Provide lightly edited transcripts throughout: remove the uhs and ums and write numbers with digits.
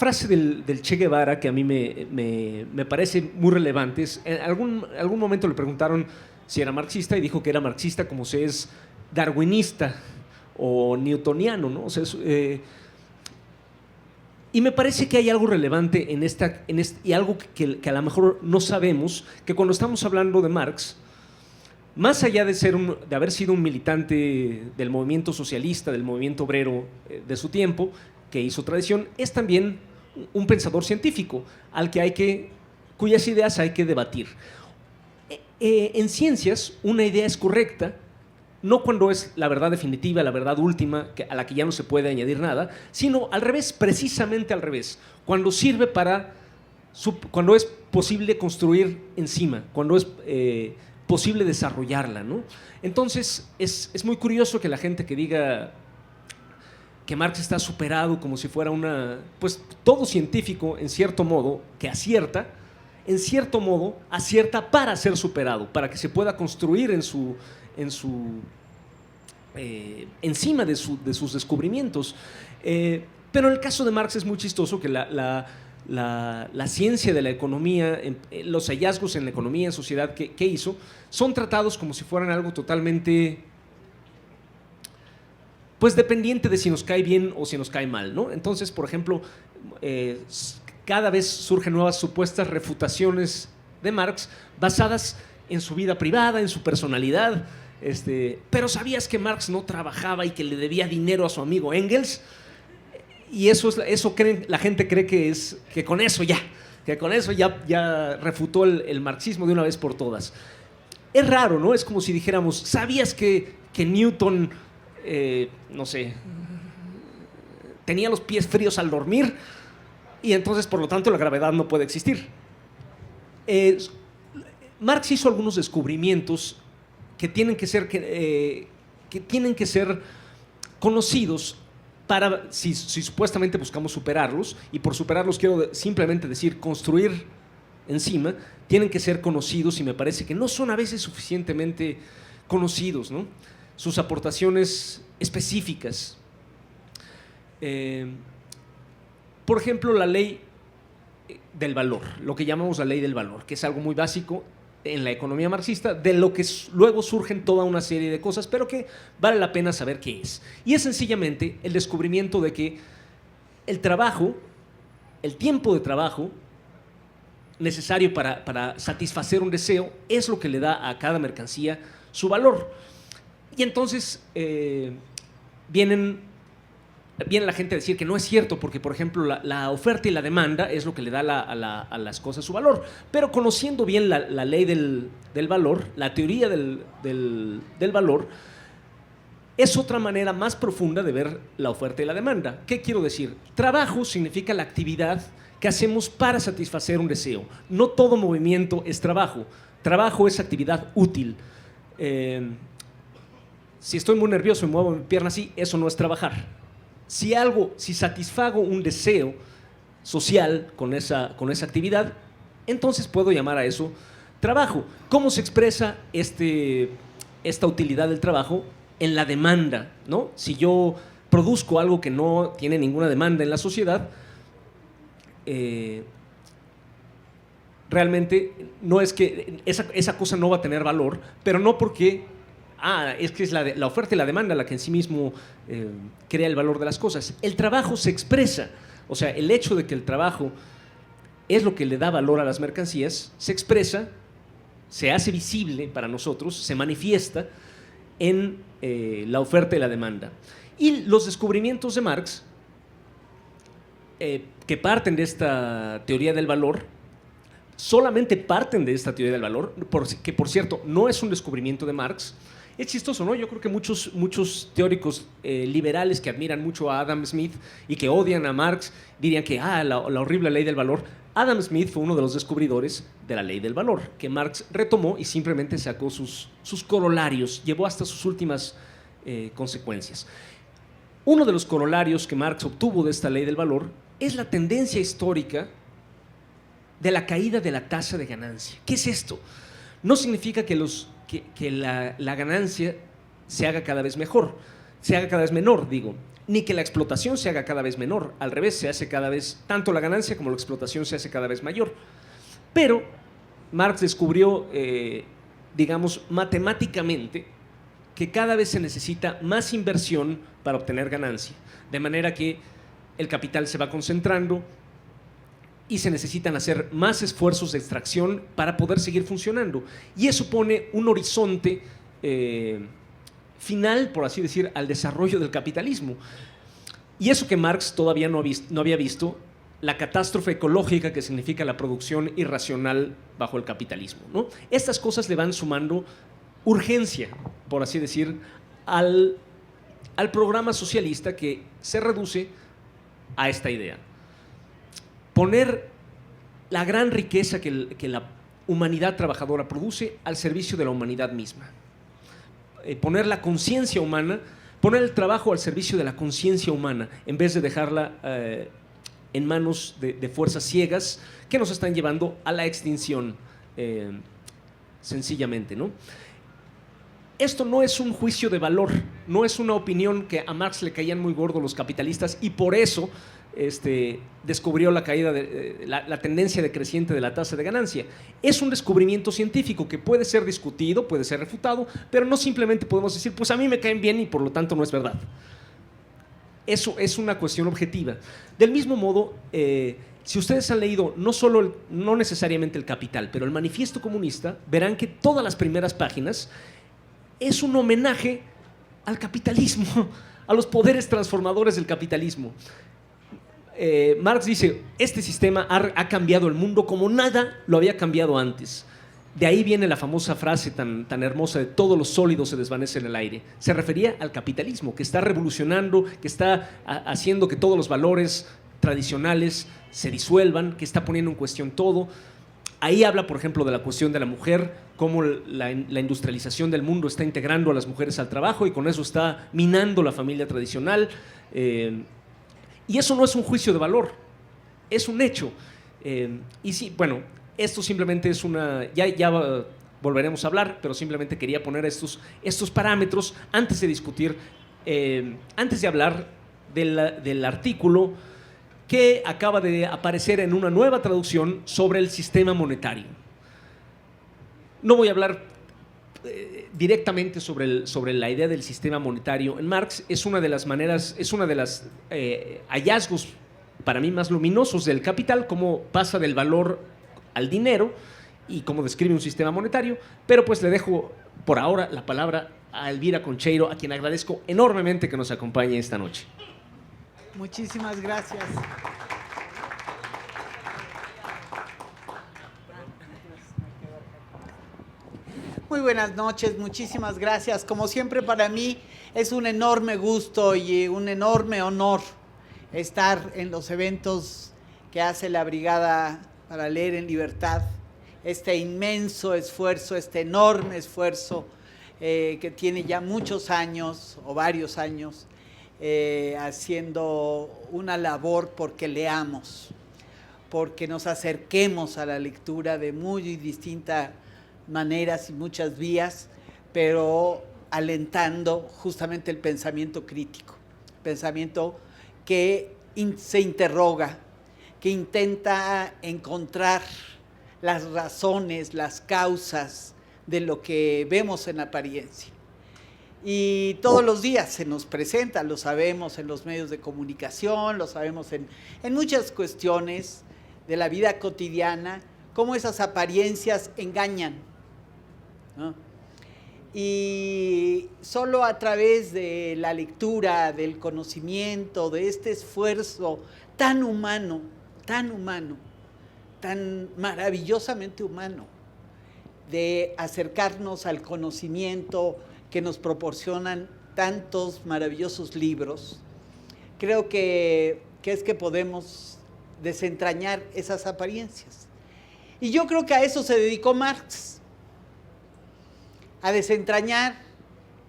frase del Che Guevara que a mí me parece muy relevante. En algún momento le preguntaron si era marxista y dijo que era marxista como se es darwinista o newtoniano, ¿no? O sea, y me parece que hay algo relevante y algo que a lo mejor no sabemos, que cuando estamos hablando de Marx, más allá de haber sido un militante del movimiento socialista, del movimiento obrero de su tiempo, que hizo tradición, es también un pensador científico cuyas ideas hay que debatir. En ciencias, una idea es correcta no cuando es la verdad definitiva, la verdad última, a la que ya no se puede añadir nada, sino al revés, precisamente al revés, cuando es posible construir encima, cuando es posible desarrollarla, ¿no? Entonces, es muy curioso que la gente que diga que Marx está superado como si fuera pues todo científico, en cierto modo, que acierta, en cierto modo, acierta para ser superado, para que se pueda construir encima de sus descubrimientos. Pero en el caso de Marx es muy chistoso que la ciencia de la economía, los hallazgos en la economía, en sociedad que hizo, son tratados como si fueran algo totalmente, pues, dependiente de si nos cae bien o si nos cae mal, ¿no? Entonces, por ejemplo, cada vez surgen nuevas supuestas refutaciones de Marx basadas en su vida privada, en su personalidad. Pero ¿sabías que Marx no trabajaba y que le debía dinero a su amigo Engels? Y la gente cree que con eso ya refutó el marxismo de una vez por todas. Es raro, ¿no? Es como si dijéramos, ¿sabías que Newton, no sé, tenía los pies fríos al dormir? Y entonces, por lo tanto, la gravedad no puede existir. Marx hizo algunos descubrimientos que tienen que ser conocidos si supuestamente buscamos superarlos, y por superarlos quiero simplemente decir construir encima, tienen que ser conocidos y me parece que no son a veces suficientemente conocidos, ¿no? Sus aportaciones específicas. Por ejemplo, la ley del valor, lo que llamamos la ley del valor, que es algo muy básico en la economía marxista, de lo que luego surgen toda una serie de cosas, pero que vale la pena saber qué es. Y es sencillamente el descubrimiento de que el tiempo de trabajo necesario para satisfacer un deseo es lo que le da a cada mercancía su valor. Y entonces viene la gente a decir que no es cierto, porque, por ejemplo, la oferta y la demanda es lo que le da a las cosas su valor. Pero conociendo bien la ley del valor, la teoría del valor, es otra manera más profunda de ver la oferta y la demanda. ¿Qué quiero decir? Trabajo significa la actividad que hacemos para satisfacer un deseo. No todo movimiento es trabajo. Trabajo es actividad útil. Si estoy muy nervioso y muevo mi pierna así, eso no es trabajar. Si satisfago un deseo social con esa actividad, entonces puedo llamar a eso trabajo. ¿Cómo se expresa esta utilidad del trabajo? En la demanda, ¿no? Si yo produzco algo que no tiene ninguna demanda en la sociedad, realmente no es que esa cosa no va a tener valor, pero no porque es que es la oferta y la demanda la que en sí mismo crea el valor de las cosas. El trabajo se expresa, o sea, el hecho de que el trabajo es lo que le da valor a las mercancías, se expresa, se hace visible para nosotros, se manifiesta en la oferta y la demanda. Y los descubrimientos de Marx, que parten de esta teoría del valor, solamente parten de esta teoría del valor, que por cierto no es un descubrimiento de Marx. Es chistoso, ¿no? Yo creo que muchos teóricos liberales que admiran mucho a Adam Smith y que odian a Marx dirían que la horrible ley del valor. Adam Smith fue uno de los descubridores de la ley del valor, que Marx retomó y simplemente sacó sus corolarios, llevó hasta sus últimas consecuencias. Uno de los corolarios que Marx obtuvo de esta ley del valor es la tendencia histórica de la caída de la tasa de ganancia. ¿Qué es esto? No significa que la ganancia se haga cada vez mejor, se haga cada vez menor, digo, ni que la explotación se haga cada vez menor. Al revés, se hace cada vez, tanto la ganancia como la explotación se hace cada vez mayor. Pero Marx descubrió, digamos, matemáticamente, que cada vez se necesita más inversión para obtener ganancia. De manera que el capital se va concentrando y se necesitan hacer más esfuerzos de extracción para poder seguir funcionando. Y eso pone un horizonte final, por así decir, al desarrollo del capitalismo. Y eso que Marx todavía no había visto, la catástrofe ecológica que significa la producción irracional bajo el capitalismo, ¿no? Estas cosas le van sumando urgencia, por así decir, al programa socialista, que se reduce a esta idea. Poner la gran riqueza que la humanidad trabajadora produce al servicio de la humanidad misma. Poner la conciencia humana, poner el trabajo al servicio de la conciencia humana, en vez de dejarla en manos de fuerzas ciegas que nos están llevando a la extinción, sencillamente, ¿no? Esto no es un juicio de valor, no es una opinión que a Marx le caían muy gordos los capitalistas y por eso descubrió la caída la tendencia decreciente de la tasa de ganancia. Es un descubrimiento científico que puede ser discutido, puede ser refutado, pero no simplemente podemos decir, pues a mí me caen bien y por lo tanto no es verdad. Eso es una cuestión objetiva. Del mismo modo, si ustedes han leído no necesariamente El Capital, pero el Manifiesto Comunista, verán que todas las primeras páginas es un homenaje al capitalismo, a los poderes transformadores del capitalismo. Marx dice, este sistema ha cambiado el mundo como nada lo había cambiado antes. De ahí viene la famosa frase tan hermosa de todos los sólidos se desvanecen en el aire. Se refería al capitalismo, que está revolucionando, que está haciendo que todos los valores tradicionales se disuelvan, que está poniendo en cuestión todo. Ahí habla, por ejemplo, de la cuestión de la mujer, cómo la industrialización del mundo está integrando a las mujeres al trabajo y con eso está minando la familia tradicional. Y eso no es un juicio de valor, es un hecho. Y sí, bueno, esto simplemente es ya volveremos a hablar, pero simplemente quería poner estos parámetros antes de discutir, antes de hablar del artículo que acaba de aparecer en una nueva traducción sobre el sistema monetario. No voy a hablar directamente sobre la idea del sistema monetario en Marx. Es una de las hallazgos para mí más luminosos del Capital, cómo pasa del valor al dinero y cómo describe un sistema monetario, pero pues le dejo por ahora la palabra a Elvira Concheiro, a quien agradezco enormemente que nos acompañe esta noche. Muchísimas gracias. Muy buenas noches, muchísimas gracias. Como siempre, para mí es un enorme gusto y un enorme honor estar en los eventos que hace la Brigada para Leer en Libertad. Este inmenso esfuerzo, este enorme esfuerzo que tiene ya muchos años o varios años haciendo una labor porque leamos, porque nos acerquemos a la lectura de muy distintas maneras y muchas vías, pero alentando justamente el pensamiento crítico, pensamiento que se interroga, que intenta encontrar las razones, las causas de lo que vemos en apariencia. Y todos los días se nos presenta, lo sabemos en los medios de comunicación, lo sabemos en muchas cuestiones de la vida cotidiana, cómo esas apariencias engañan, ¿no? Y solo a través de la lectura, del conocimiento, de este esfuerzo tan humano, tan maravillosamente humano, de acercarnos al conocimiento que nos proporcionan tantos maravillosos libros, creo que podemos desentrañar esas apariencias. Y yo creo que a eso se dedicó Marx, a desentrañar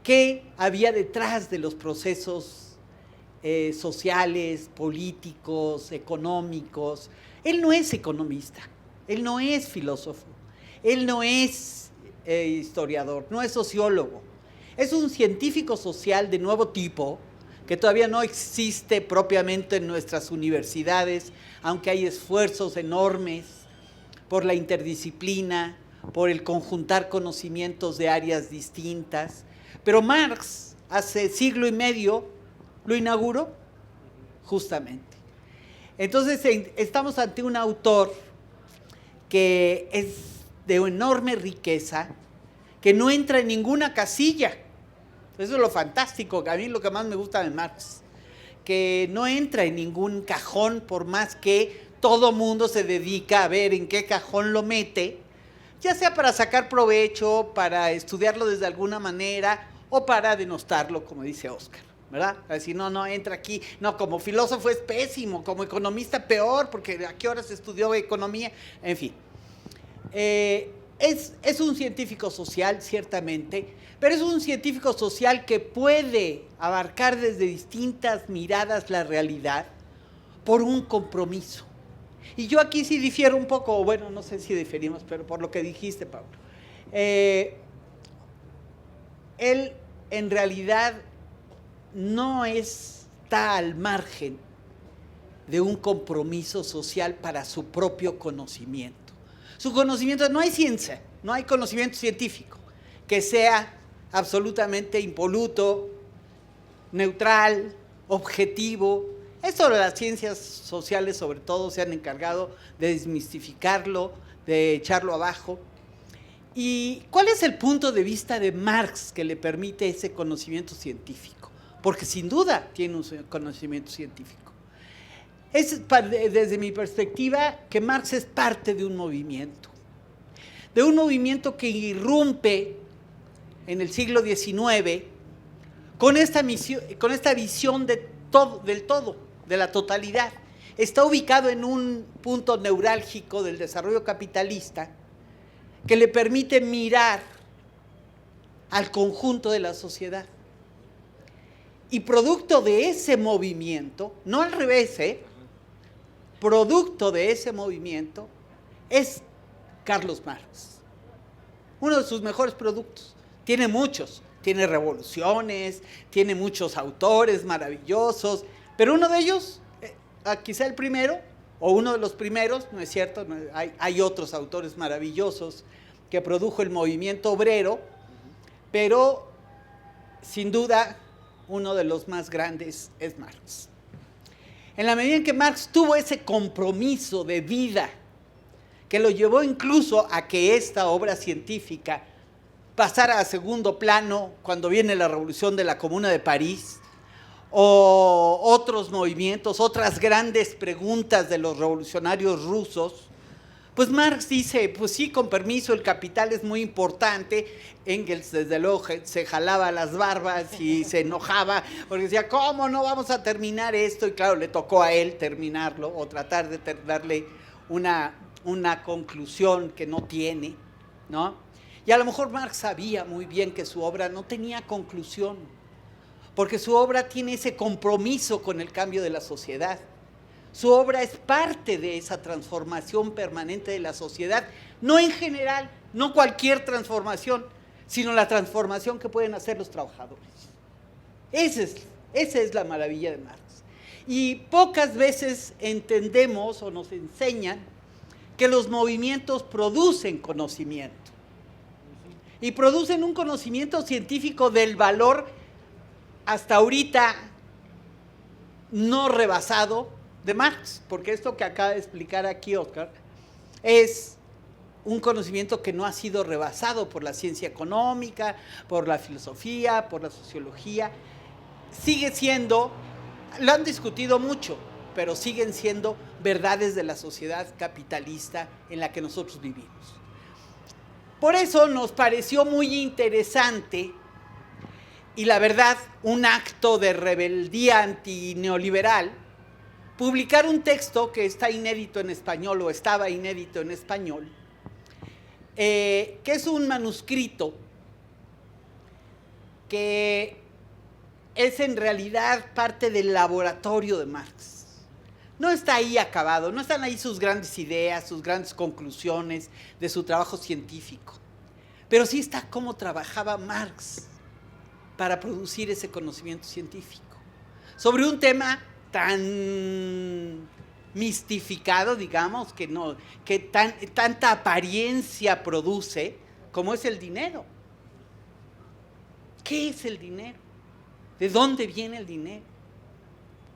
qué había detrás de los procesos sociales, políticos, económicos. Él no es economista, él no es filósofo, él no es historiador, no es sociólogo. Es un científico social de nuevo tipo, que todavía no existe propiamente en nuestras universidades, aunque hay esfuerzos enormes por la interdisciplina, por el conjuntar conocimientos de áreas distintas. Pero Marx, hace siglo y medio, lo inauguró, justamente. Entonces, estamos ante un autor que es de enorme riqueza, que no entra en ninguna casilla. Eso es lo fantástico, que a mí lo que más me gusta de Marx, que no entra en ningún cajón, por más que todo mundo se dedica a ver en qué cajón lo mete, ya sea para sacar provecho, para estudiarlo desde alguna manera, o para denostarlo, como dice Oscar, ¿verdad? A decir, no, entra aquí. No, como filósofo es pésimo, como economista peor, porque ¿a qué horas estudió economía? En fin. Es un científico social, ciertamente, pero es un científico social que puede abarcar desde distintas miradas la realidad por un compromiso. Y yo aquí sí difiero un poco, bueno, no sé si diferimos, pero por lo que dijiste, Pablo. Él en realidad no está al margen de un compromiso social para su propio conocimiento. Su conocimiento, no hay ciencia, no hay conocimiento científico que sea absolutamente impoluto, neutral, objetivo. Eso las ciencias sociales sobre todo se han encargado de desmistificarlo, de echarlo abajo. ¿Y cuál es el punto de vista de Marx que le permite ese conocimiento científico? Porque sin duda tiene un conocimiento científico. Es desde mi perspectiva que Marx es parte de un movimiento que irrumpe en el siglo XIX con esta visión del todo, de la totalidad. Está ubicado en un punto neurálgico del desarrollo capitalista que le permite mirar al conjunto de la sociedad. Y producto de ese movimiento, no al revés, producto de ese movimiento es Carlos Marx. Uno de sus mejores productos. Tiene muchos, tiene revoluciones, tiene muchos autores maravillosos, pero uno de ellos, quizá el primero, o uno de los primeros, no es cierto, hay otros autores maravillosos que produjo el movimiento obrero, pero sin duda uno de los más grandes es Marx. En la medida en que Marx tuvo ese compromiso de vida, que lo llevó incluso a que esta obra científica pasara a segundo plano cuando viene la revolución de la Comuna de París, o otros movimientos, otras grandes preguntas de los revolucionarios rusos, pues Marx dice, pues sí, con permiso, el capital es muy importante. Engels, desde luego, se jalaba las barbas y se enojaba, porque decía, ¿cómo no vamos a terminar esto? Y claro, le tocó a él terminarlo, o tratar de darle una conclusión que no tiene, ¿no? Y a lo mejor Marx sabía muy bien que su obra no tenía conclusión, porque su obra tiene ese compromiso con el cambio de la sociedad. Su obra es parte de esa transformación permanente de la sociedad, no en general, no cualquier transformación, sino la transformación que pueden hacer los trabajadores. Esa es la maravilla de Marx. Y pocas veces entendemos o nos enseñan que los movimientos producen conocimiento. Y producen un conocimiento científico del valor hasta ahorita no rebasado de Marx, porque esto que acaba de explicar aquí Oscar es un conocimiento que no ha sido rebasado por la ciencia económica, por la filosofía, por la sociología. Sigue siendo, lo han discutido mucho, pero siguen siendo verdades de la sociedad capitalista en la que nosotros vivimos. Por eso nos pareció muy interesante y la verdad un acto de rebeldía antineoliberal publicar un texto que está inédito en español o estaba inédito en español, que es un manuscrito que es en realidad parte del laboratorio de Marx. No está ahí acabado, no están ahí sus grandes ideas, sus grandes conclusiones de su trabajo científico, pero sí está cómo trabajaba Marx para producir ese conocimiento científico sobre un tema tan mistificado, digamos, que tanta apariencia produce, como es el dinero. ¿Qué es el dinero? ¿De dónde viene el dinero?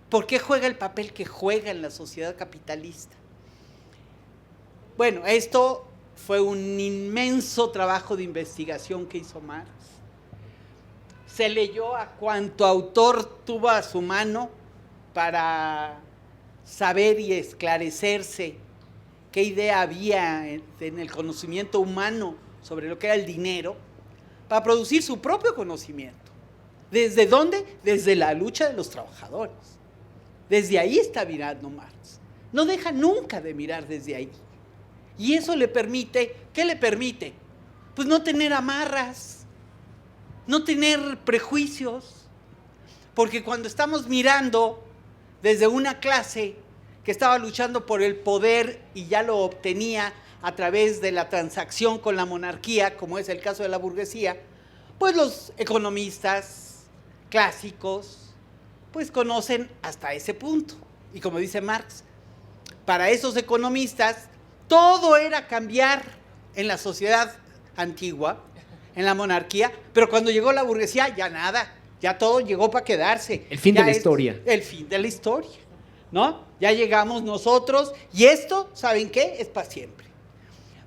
¿Por qué juega el papel que juega en la sociedad capitalista? Bueno, esto fue un inmenso trabajo de investigación que hizo Marx. Se leyó a cuanto autor tuvo a su mano para saber y esclarecerse qué idea había en el conocimiento humano sobre lo que era el dinero, para producir su propio conocimiento. ¿Desde dónde? Desde la lucha de los trabajadores. Desde ahí está mirando Marx. No deja nunca de mirar desde ahí. Y eso le permite, ¿qué le permite? Pues no tener amarras, no tener prejuicios, porque cuando estamos mirando desde una clase que estaba luchando por el poder y ya lo obtenía a través de la transacción con la monarquía, como es el caso de la burguesía, pues los economistas clásicos pues conocen hasta ese punto. Y como dice Marx, para esos economistas todo era cambiar en la sociedad antigua, en la monarquía, pero cuando llegó la burguesía ya nada, ya todo llegó para quedarse. El fin de la historia. El fin de la historia, ¿no? Ya llegamos nosotros y esto, ¿saben qué? Es para siempre.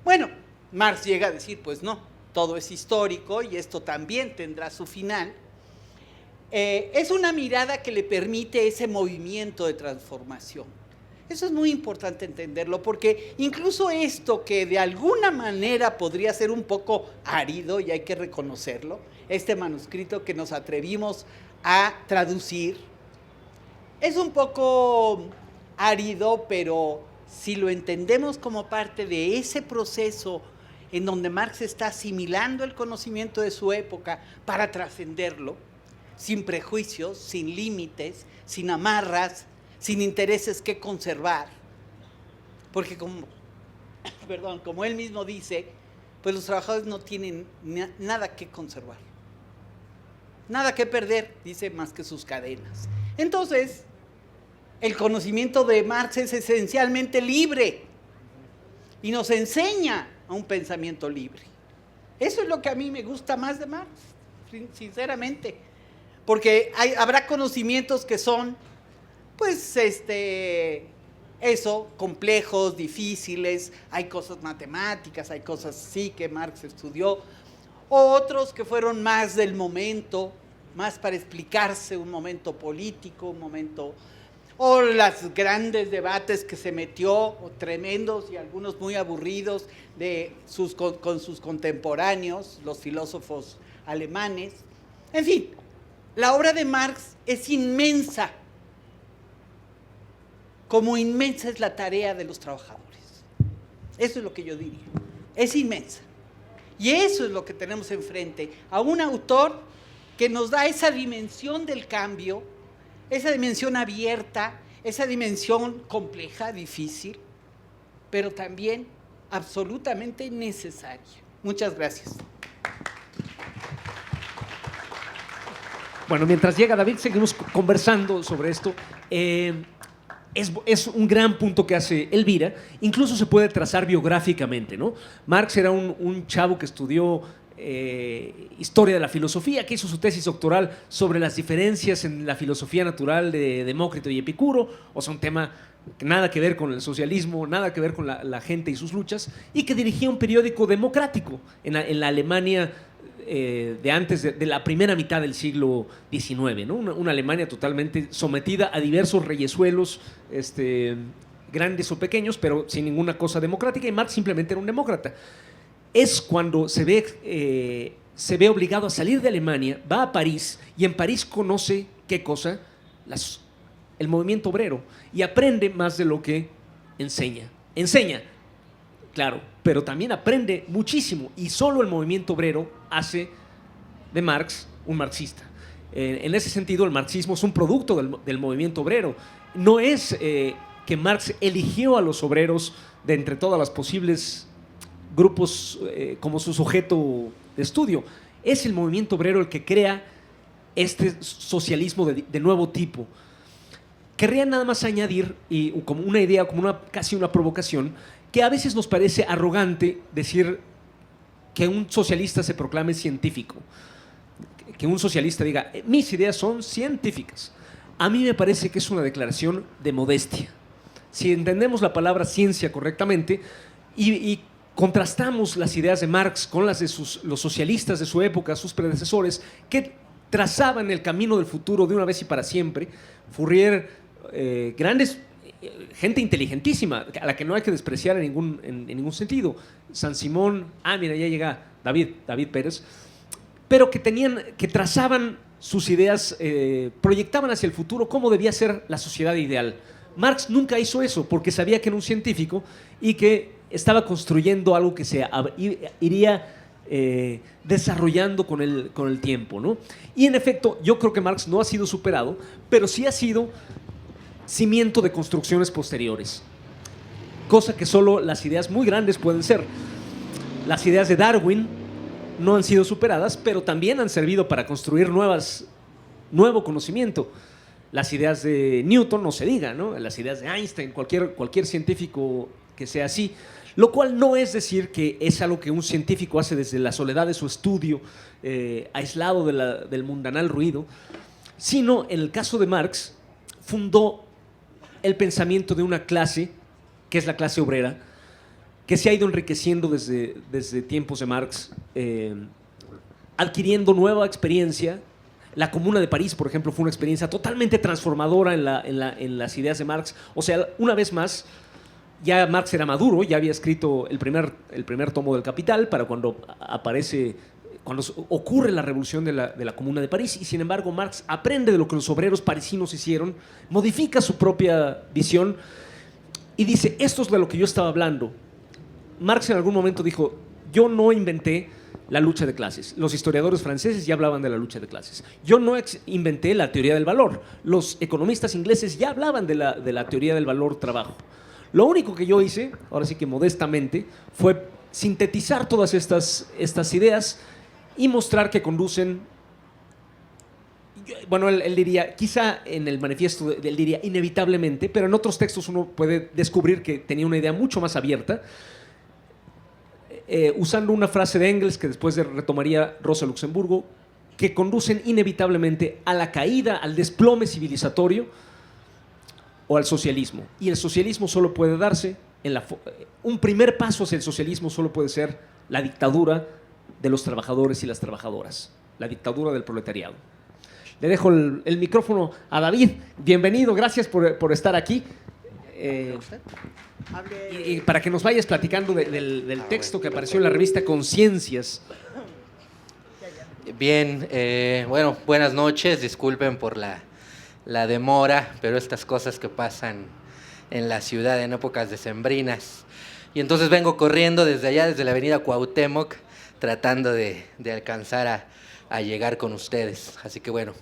Bueno, Marx llega a decir, pues no, todo es histórico y esto también tendrá su final. Es una mirada que le permite ese movimiento de transformación. Eso es muy importante entenderlo, porque incluso esto que de alguna manera podría ser un poco árido, y hay que reconocerlo, este manuscrito que nos atrevimos a traducir, es un poco árido, pero si lo entendemos como parte de ese proceso en donde Marx está asimilando el conocimiento de su época para trascenderlo, sin prejuicios, sin límites, sin amarras, sin intereses que conservar, porque como él mismo dice, pues los trabajadores no tienen nada que conservar, nada que perder, dice, más que sus cadenas. Entonces, el conocimiento de Marx es esencialmente libre y nos enseña a un pensamiento libre. Eso es lo que a mí me gusta más de Marx, sinceramente, porque habrá conocimientos que son pues complejos, difíciles, hay cosas matemáticas, hay cosas sí que Marx estudió, otros que fueron más del momento, más para explicarse un momento político, un momento, o los grandes debates que se metió, tremendos y algunos muy aburridos, con sus contemporáneos, los filósofos alemanes. En fin, la obra de Marx es inmensa, como inmensa es la tarea de los trabajadores. Eso es lo que yo diría. Es inmensa. Y eso es lo que tenemos enfrente, a un autor que nos da esa dimensión del cambio, esa dimensión abierta, esa dimensión compleja, difícil, pero también absolutamente necesaria. Muchas gracias. Bueno, mientras llega David, seguimos conversando sobre esto. Es un gran punto que hace Elvira, incluso se puede trazar biográficamente, ¿no? Marx era un chavo que estudió historia de la filosofía, que hizo su tesis doctoral sobre las diferencias en la filosofía natural de Demócrito y Epicuro, o sea, un tema que nada que ver con el socialismo, nada que ver con la gente y sus luchas, y que dirigía un periódico democrático en la Alemania de antes de la primera mitad del siglo XIX, ¿no? Una Alemania totalmente sometida a diversos reyesuelos, grandes o pequeños, pero sin ninguna cosa democrática, y Marx simplemente era un demócrata. Es cuando se ve obligado a salir de Alemania, va a París, y en París conoce, ¿qué cosa? El movimiento obrero, y aprende más de lo que enseña. Enseña, claro, pero también aprende muchísimo, y solo el movimiento obrero hace de Marx un marxista. En ese sentido, el marxismo es un producto del movimiento obrero. No es que Marx eligió a los obreros de entre todas las posibles grupos como su sujeto de estudio. Es el movimiento obrero el que crea este socialismo de nuevo tipo. Querría nada más añadir, y como una idea, como casi una provocación, que a veces nos parece arrogante decir que un socialista se proclame científico, que un socialista diga, mis ideas son científicas. A mí me parece que es una declaración de modestia. Si entendemos la palabra ciencia correctamente y contrastamos las ideas de Marx con las de los socialistas de su época, sus predecesores, que trazaban el camino del futuro de una vez y para siempre, Fourier, gente inteligentísima, a la que no hay que despreciar en ningún sentido, Saint-Simon, mira, ya llega David Pérez, pero que trazaban sus ideas, proyectaban hacia el futuro cómo debía ser la sociedad ideal. Marx nunca hizo eso porque sabía que era un científico y que estaba construyendo algo que se iría desarrollando con el tiempo, ¿no? Y en efecto, yo creo que Marx no ha sido superado, pero sí ha sido cimiento de construcciones posteriores, cosa que solo las ideas muy grandes pueden ser. Las ideas de Darwin no han sido superadas, pero también han servido para construir nuevo conocimiento. Las ideas de Newton, no se diga, ¿no? Las ideas de Einstein, cualquier científico que sea así, lo cual no es decir que es algo que un científico hace desde la soledad de su estudio, aislado del mundanal ruido, sino, en el caso de Marx, fundó el pensamiento de una clase, que es la clase obrera, que se ha ido enriqueciendo desde tiempos de Marx, adquiriendo nueva experiencia. La Comuna de París, por ejemplo, fue una experiencia totalmente transformadora en las ideas de Marx. O sea, una vez más, ya Marx era maduro, ya había escrito el primer tomo del Capital para cuando ocurre la revolución de la Comuna de París, y sin embargo Marx aprende de lo que los obreros parisinos hicieron, modifica su propia visión y dice, esto es de lo que yo estaba hablando. Marx en algún momento dijo, yo no inventé la lucha de clases. Los historiadores franceses ya hablaban de la lucha de clases. Yo no inventé la teoría del valor. Los economistas ingleses ya hablaban de la teoría del valor-trabajo. Lo único que yo hice, ahora sí que modestamente, fue sintetizar todas estas ideas y mostrar que conducen, bueno, él diría, quizá en el manifiesto él diría inevitablemente, pero en otros textos uno puede descubrir que tenía una idea mucho más abierta, usando una frase de Engels que después retomaría Rosa Luxemburgo, que conducen inevitablemente a la caída, al desplome civilizatorio o al socialismo. Y el socialismo solo puede darse, un primer paso hacia el socialismo solo puede ser la dictadura de los trabajadores y las trabajadoras, la dictadura del proletariado. Le dejo el micrófono a David. Bienvenido, gracias por estar aquí. Y para que nos vayas platicando del texto que apareció en la revista Conciencias. Bien, bueno, buenas noches, disculpen por la demora, pero estas cosas que pasan en la ciudad en épocas decembrinas. Y entonces vengo corriendo desde allá, desde la avenida Cuauhtémoc, tratando de alcanzar a llegar con ustedes. Así que bueno,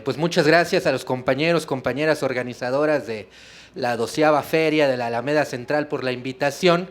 pues muchas gracias a los compañeros, compañeras organizadoras de la 12ª Feria de la Alameda Central por la invitación.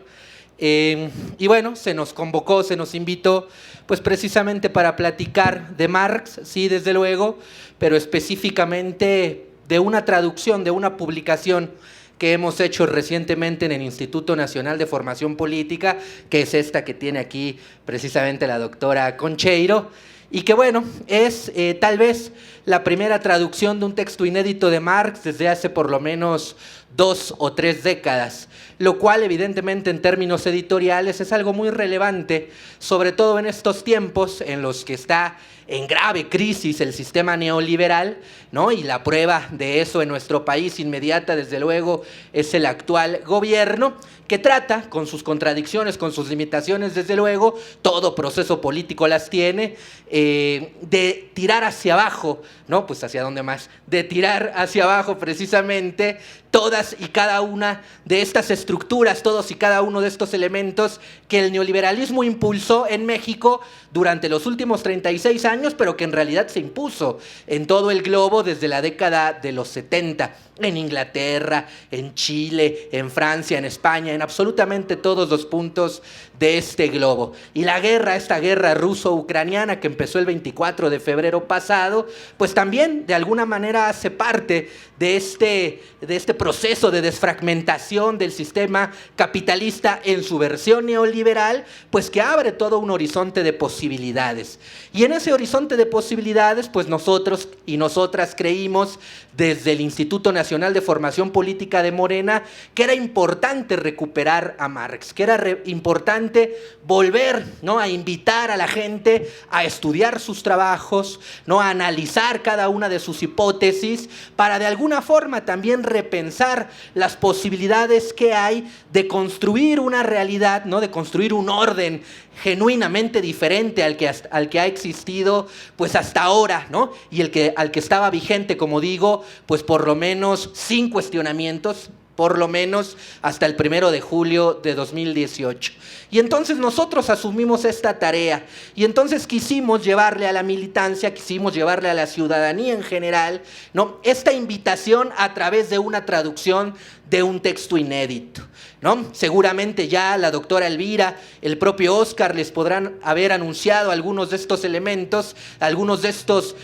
Y bueno, se nos convocó, se nos invitó, pues precisamente para platicar de Marx, sí, desde luego, pero específicamente de una traducción, de una publicación que hemos hecho recientemente en el Instituto Nacional de Formación Política, que es esta que tiene aquí precisamente la doctora Concheiro, y que bueno, es tal vez la primera traducción de un texto inédito de Marx desde hace por lo menos 2 o 3 décadas, lo cual evidentemente en términos editoriales es algo muy relevante, sobre todo en estos tiempos en los que está en grave crisis el sistema neoliberal, ¿no? Y la prueba de eso en nuestro país inmediata, desde luego, es el actual gobierno, que trata, con sus contradicciones, con sus limitaciones, desde luego, todo proceso político las tiene, de tirar hacia abajo, ¿no? Pues hacia dónde más, de tirar hacia abajo precisamente todas y cada una de estas estructuras, todos y cada uno de estos elementos que el neoliberalismo impulsó en México durante los últimos 36 años, pero que en realidad se impuso en todo el globo desde la década de los 70, en Inglaterra, en Chile, en Francia, en España, en absolutamente todos los puntos de este globo. Y la guerra, esta guerra ruso-ucraniana que empezó empezó el 24 de febrero pasado, pues también de alguna manera hace parte de este proceso de desfragmentación del sistema capitalista en su versión neoliberal, pues que abre todo un horizonte de posibilidades. Y en ese horizonte de posibilidades, pues nosotros y nosotras creímos desde el Instituto Nacional de Formación Política de Morena que era importante recuperar a Marx, que era importante volver, ¿no?, a invitar a la gente a estudiar sus trabajos, ¿no?, a analizar cada una de sus hipótesis para de alguna forma también repensar las posibilidades que hay de construir una realidad, ¿no?, de construir un orden genuinamente diferente al que ha existido pues hasta ahora, ¿no? Y al que estaba vigente, como digo, pues por lo menos sin cuestionamientos, por lo menos hasta el 1 de julio de 2018. Y entonces nosotros asumimos esta tarea y entonces quisimos llevarle a la militancia, quisimos llevarle a la ciudadanía en general, ¿no?, esta invitación a través de una traducción de un texto inédito, ¿no? Seguramente ya la doctora Elvira, el propio Óscar les podrán haber anunciado algunos de estos elementos, algunos de estos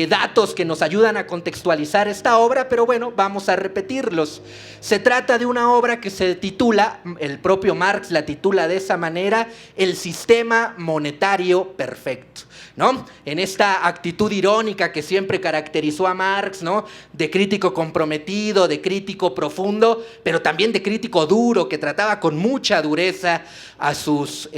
datos que nos ayudan a contextualizar esta obra, pero bueno, vamos a repetirlos. Se trata de una obra que se titula, el propio Marx la titula de esa manera, El sistema monetario perfecto, ¿no? En esta actitud irónica que siempre caracterizó a Marx, ¿no?, de crítico comprometido, de crítico profundo, pero también de crítico duro, que trataba con mucha dureza a sus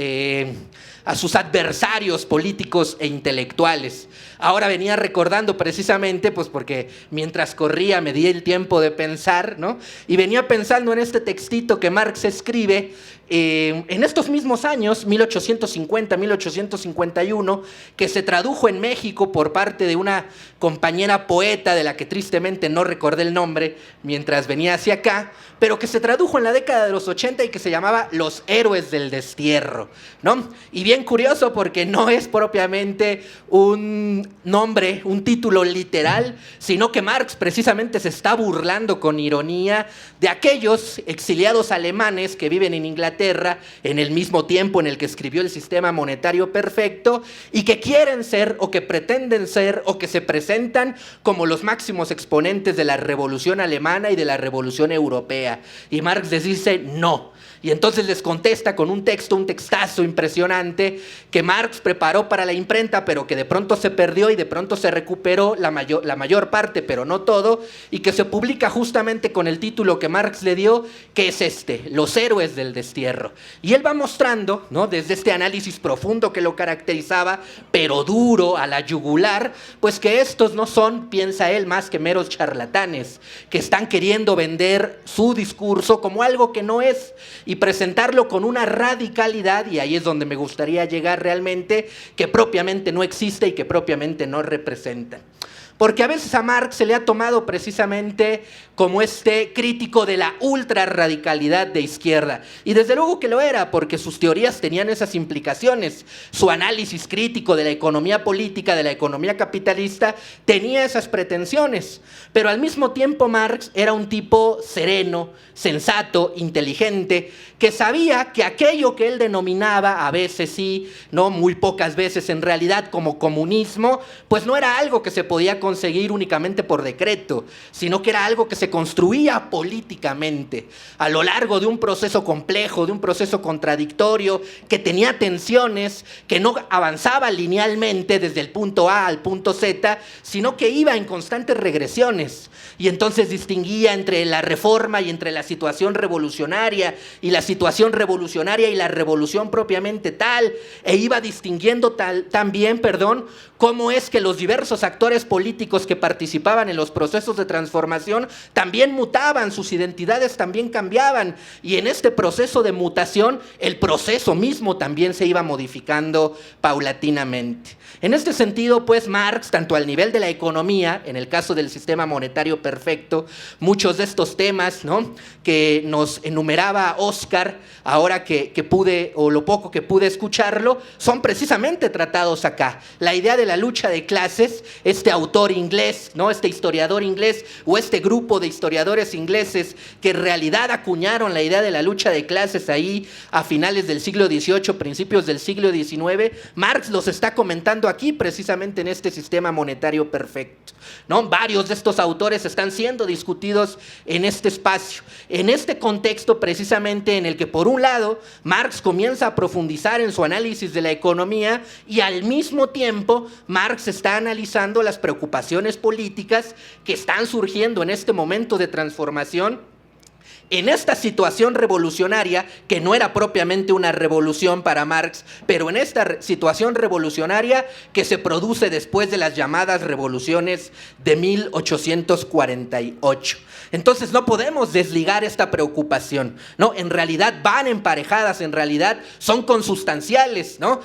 adversarios políticos e intelectuales. Ahora venía recordando precisamente, pues porque mientras corría me di el tiempo de pensar, ¿no?, y venía pensando en este textito que Marx escribe en estos mismos años, 1850, 1851, que se tradujo en México por parte de una compañera poeta de la que tristemente no recordé el nombre mientras venía hacia acá, pero que se tradujo en la década de los 80 y que se llamaba Los héroes del destierro, ¿no? Y bien curioso porque no es propiamente un nombre, un título literal, sino que Marx precisamente se está burlando con ironía de aquellos exiliados alemanes que viven en Inglaterra en el mismo tiempo en el que escribió El sistema monetario perfecto y que quieren ser o que pretenden ser o que se presentan como los máximos exponentes de la revolución alemana y de la revolución europea. Y Marx les dice no. Y entonces les contesta con un textazo impresionante que Marx preparó para la imprenta, pero que de pronto se perdió y de pronto se recuperó la mayor parte, pero no todo, y que se publica justamente con el título que Marx le dio, que es Los héroes del destierro. Y él va mostrando, ¿no?, desde este análisis profundo que lo caracterizaba, pero duro, a la yugular, pues que estos no son, piensa él, más que meros charlatanes, que están queriendo vender su discurso como algo que no es, y presentarlo con una radicalidad, y ahí es donde me gustaría llegar realmente, que propiamente no existe y que propiamente no representa. Porque a veces a Marx se le ha tomado precisamente como este crítico de la ultrarradicalidad de izquierda. Y desde luego que lo era, porque sus teorías tenían esas implicaciones. Su análisis crítico de la economía política, de la economía capitalista, tenía esas pretensiones. Pero al mismo tiempo Marx era un tipo sereno, sensato, inteligente, que sabía que aquello que él denominaba, a veces sí, no muy pocas veces en realidad, como comunismo, pues no era algo que se podía conseguir únicamente por decreto, sino que era algo que se construía políticamente a lo largo de un proceso complejo, de un proceso contradictorio, que tenía tensiones, que no avanzaba linealmente desde el punto A al punto Z, sino que iba en constantes regresiones. Y entonces distinguía entre la reforma y entre la situación revolucionaria, y la situación revolucionaria y la revolución propiamente tal, e iba distinguiendo también, cómo es que los diversos actores políticos que participaban en los procesos de transformación también mutaban, sus identidades también cambiaban, y en este proceso de mutación el proceso mismo también se iba modificando paulatinamente. En este sentido, pues Marx, tanto al nivel de la economía, en el caso del sistema monetario perfecto, muchos de estos temas, ¿no?, que nos enumeraba Óscar, ahora que pude, o lo poco que pude escucharlo, son precisamente tratados acá. La idea de la lucha de clases, este autor autor inglés, ¿no? Este historiador inglés o este grupo de historiadores ingleses que en realidad acuñaron la idea de la lucha de clases ahí a finales del siglo XVIII, principios del siglo XIX, Marx los está comentando aquí precisamente en este sistema monetario perfecto, ¿no? Varios de estos autores están siendo discutidos en este espacio, en este contexto precisamente en el que por un lado Marx comienza a profundizar en su análisis de la economía y al mismo tiempo Marx está analizando las preocupaciones políticas que están surgiendo en este momento de transformación, en esta situación revolucionaria, que no era propiamente una revolución para Marx, pero en esta situación revolucionaria que se produce después de las llamadas revoluciones de 1848. Entonces no podemos desligar esta preocupación, ¿no? En realidad van emparejadas, en realidad son consustanciales, ¿no?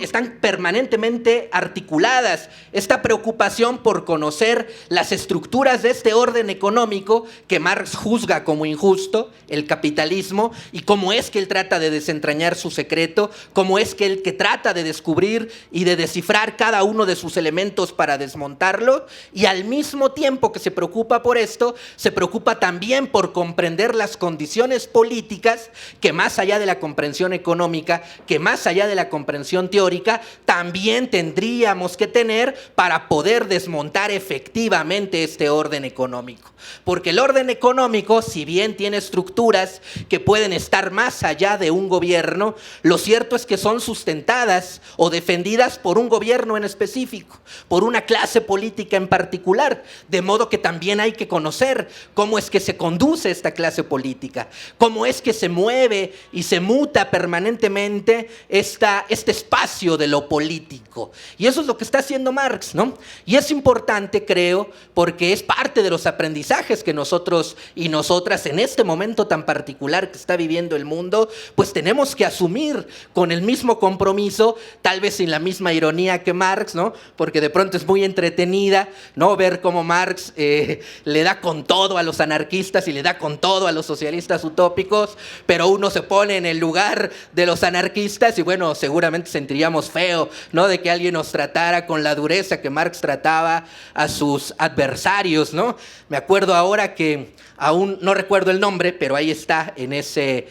Están permanentemente articuladas. Esta preocupación por conocer las estructuras de este orden económico que Marx juzga como injusto, el capitalismo, y cómo es que él trata de desentrañar su secreto, cómo es que él trata de descubrir y de descifrar cada uno de sus elementos para desmontarlo, y al mismo tiempo que se preocupa por esto, se preocupa también por comprender las condiciones políticas que más allá de la comprensión económica, que más allá de la comprensión teórica, también tendríamos que tener para poder desmontar efectivamente este orden económico. Porque el orden económico, si bien tiene estructuras que pueden estar más allá de un gobierno, lo cierto es que son sustentadas o defendidas por un gobierno en específico, por una clase política en particular, de modo que también hay que conocer cómo es que se conduce esta clase política, cómo es que se mueve y se muta permanentemente este espacio de lo político. Y eso es lo que está haciendo Marx, ¿no? Y es importante, creo, porque es parte de los aprendizajes que nosotros y nosotras en este momento tan particular que está viviendo el mundo, pues tenemos que asumir con el mismo compromiso, tal vez sin la misma ironía que Marx, ¿no? Porque de pronto es muy entretenida, ¿no? Ver cómo Marx le da con todo a los anarquistas y le da con todo a los socialistas utópicos, pero uno se pone en el lugar de los anarquistas y bueno, seguramente sentiríamos feo, ¿no? De que alguien nos tratara con la dureza que Marx trataba a sus adversarios, ¿no? Me acuerdo ahora que aún no recuerdo el nombre, pero ahí está en ese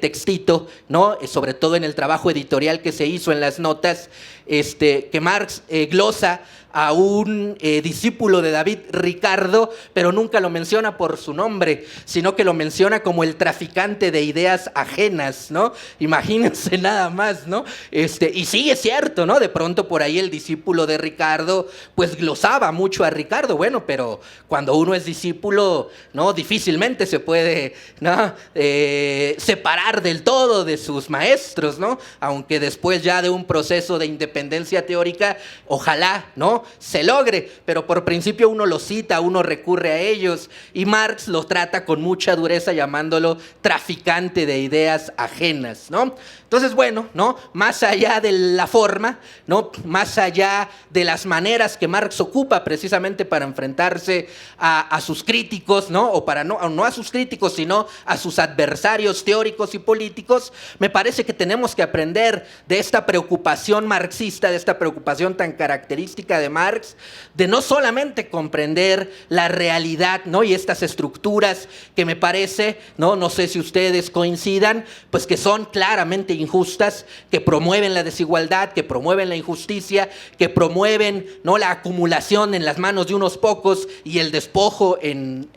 textito, ¿no? Sobre todo en el trabajo editorial que se hizo en las notas, que Marx glosa a un discípulo de David Ricardo, pero nunca lo menciona por su nombre, sino que lo menciona como el traficante de ideas ajenas, ¿no? Imagínense nada más, ¿no? Y sí, es cierto, ¿no? De pronto por ahí el discípulo de Ricardo, pues glosaba mucho a Ricardo, bueno, pero cuando uno es discípulo, ¿no? Difícilmente se puede, ¿no? Separar del todo de sus maestros, ¿no? Aunque después ya de un proceso de independencia teórica, ojalá, ¿no? Se logre, pero por principio uno los cita, uno recurre a ellos, y Marx lo trata con mucha dureza llamándolo traficante de ideas ajenas, ¿no? Entonces, bueno, ¿no? Más allá de la forma, ¿no? Más allá de las maneras que Marx ocupa precisamente para enfrentarse a sus críticos, ¿no? O para no a sus críticos, sino a sus adversarios teóricos y políticos, me parece que tenemos que aprender de esta preocupación marxista, de esta preocupación tan característica de Marx, de no solamente comprender la realidad, ¿no? Y estas estructuras que me parece, no sé si ustedes coincidan, pues que son claramente injustas, que promueven la desigualdad, que promueven la injusticia, que promueven, ¿no? La acumulación en las manos de unos pocos y el despojo en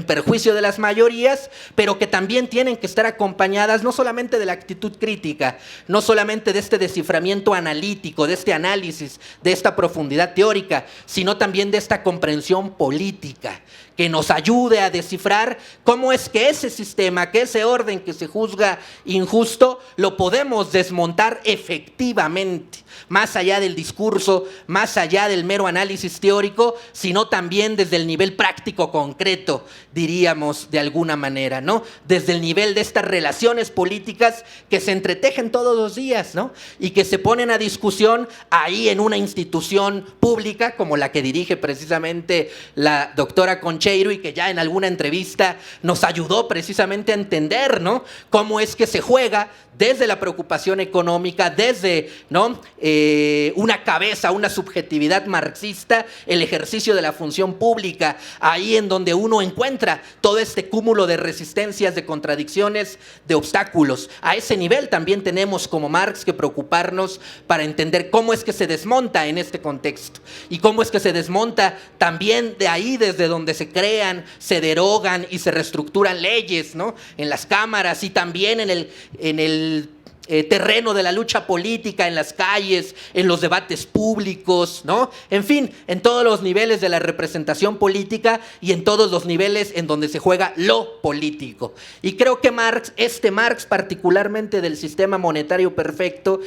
perjuicio de las mayorías, pero que también tienen que estar acompañadas no solamente de la actitud crítica, no solamente de este desciframiento analítico, de este análisis, de esta profundidad teórica, sino también de esta comprensión política que nos ayude a descifrar cómo es que ese sistema, que ese orden que se juzga injusto, lo podemos desmontar efectivamente, más allá del discurso, más allá del mero análisis teórico, sino también desde el nivel práctico concreto, diríamos de alguna manera, ¿no? Desde el nivel de estas relaciones políticas que se entretejen todos los días, ¿no? Y que se ponen a discusión ahí en una institución pública como la que dirige precisamente la doctora Concheiro y que ya en alguna entrevista nos ayudó precisamente a entender, ¿no?, cómo es que se juega desde la preocupación económica, desde, ¿no?, una cabeza, una subjetividad marxista, el ejercicio de la función pública, ahí en donde uno encuentra todo este cúmulo de resistencias, de contradicciones, de obstáculos. A ese nivel también tenemos como Marx que preocuparnos para entender cómo es que se desmonta en este contexto y cómo es que se desmonta también de ahí desde donde se crean, se derogan y se reestructuran leyes, ¿no?, en las cámaras y también en el terreno de la lucha política, en las calles, en los debates públicos, ¿no? En fin, en todos los niveles de la representación política y en todos los niveles en donde se juega lo político. Y creo que Marx, Marx particularmente del sistema monetario perfecto,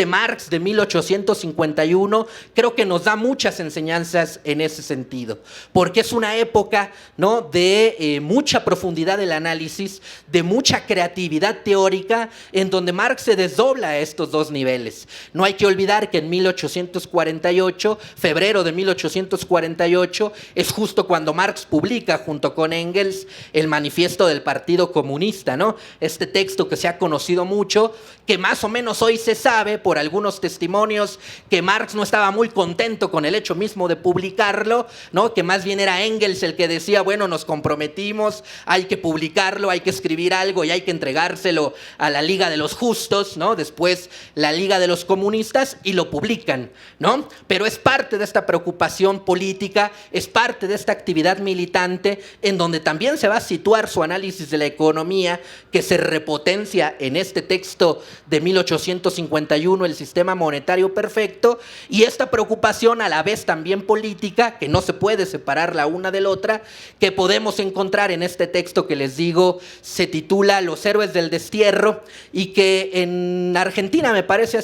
Marx de 1851, creo que nos da muchas enseñanzas en ese sentido, porque es una época, ¿no?, de mucha profundidad del análisis, de mucha creatividad teórica, en donde Marx se desdobla a estos dos niveles. No hay que olvidar que en 1848, febrero de 1848, es justo cuando Marx publica junto con Engels el Manifiesto del Partido Comunista, ¿no? Este texto que se ha conocido mucho, que más o menos hoy se sabe por algunos testimonios que Marx no estaba muy contento con el hecho mismo de publicarlo, ¿no?, que más bien era Engels el que decía, bueno, nos comprometimos, hay que publicarlo, hay que escribir algo y hay que entregárselo a la Liga de los Justos, ¿no? Después la Liga de los Comunistas, y lo publican, ¿no? Pero es parte de esta preocupación política, es parte de esta actividad militante en donde también se va a situar su análisis de la economía, que se repotencia en este texto de 1851, el sistema monetario perfecto, y esta preocupación a la vez también política, que no se puede separar la una de la otra, que podemos encontrar en este texto que les digo, se titula Los héroes del destierro, y que en Argentina, me parece,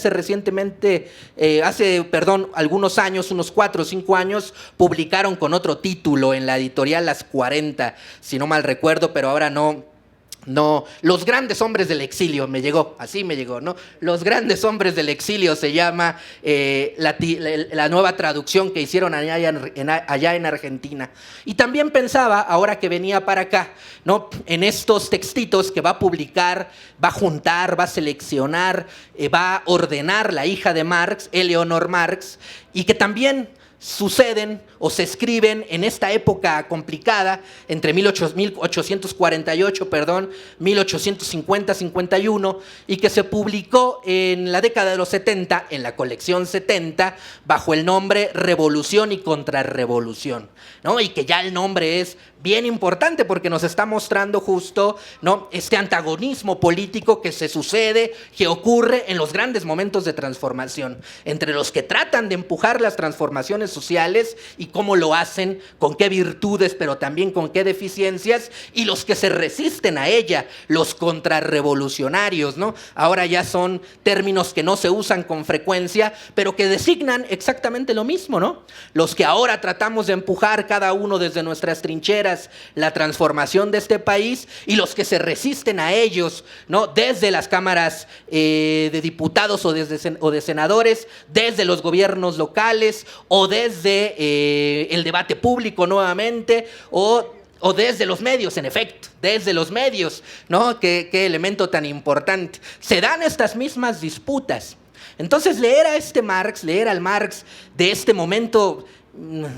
algunos años, unos 4 o 5 años, publicaron con otro título en la editorial Las 40, si no mal recuerdo, pero ahora no, Los grandes hombres del exilio, así me llegó, ¿no? Los grandes hombres del exilio se llama la nueva traducción que hicieron allá en Argentina. Y también pensaba, ahora que venía para acá, ¿no?, en estos textitos que va a publicar, va a juntar, va a seleccionar, va a ordenar la hija de Marx, Eleanor Marx, y que también suceden o se escriben en esta época complicada entre 1850-51 y que se publicó en la década de los 70 en la colección 70 bajo el nombre Revolución y Contrarrevolución, ¿no? Y que ya el nombre es bien importante porque nos está mostrando justo, ¿no?, este antagonismo político que se sucede, que ocurre en los grandes momentos de transformación, entre los que tratan de empujar las transformaciones sociales y cómo lo hacen, con qué virtudes, pero también con qué deficiencias, y los que se resisten a ella, los contrarrevolucionarios, ¿no? Ahora ya son términos que no se usan con frecuencia, pero que designan exactamente lo mismo, ¿no? Los que ahora tratamos de empujar cada uno desde nuestras trincheras la transformación de este país, y los que se resisten a ellos, ¿no?, desde las cámaras de diputados o de senadores, desde los gobiernos locales o desde el debate público nuevamente, o desde los medios, en efecto, desde los medios, ¿no? Qué elemento tan importante. Se dan estas mismas disputas. Entonces, leer al Marx de este momento,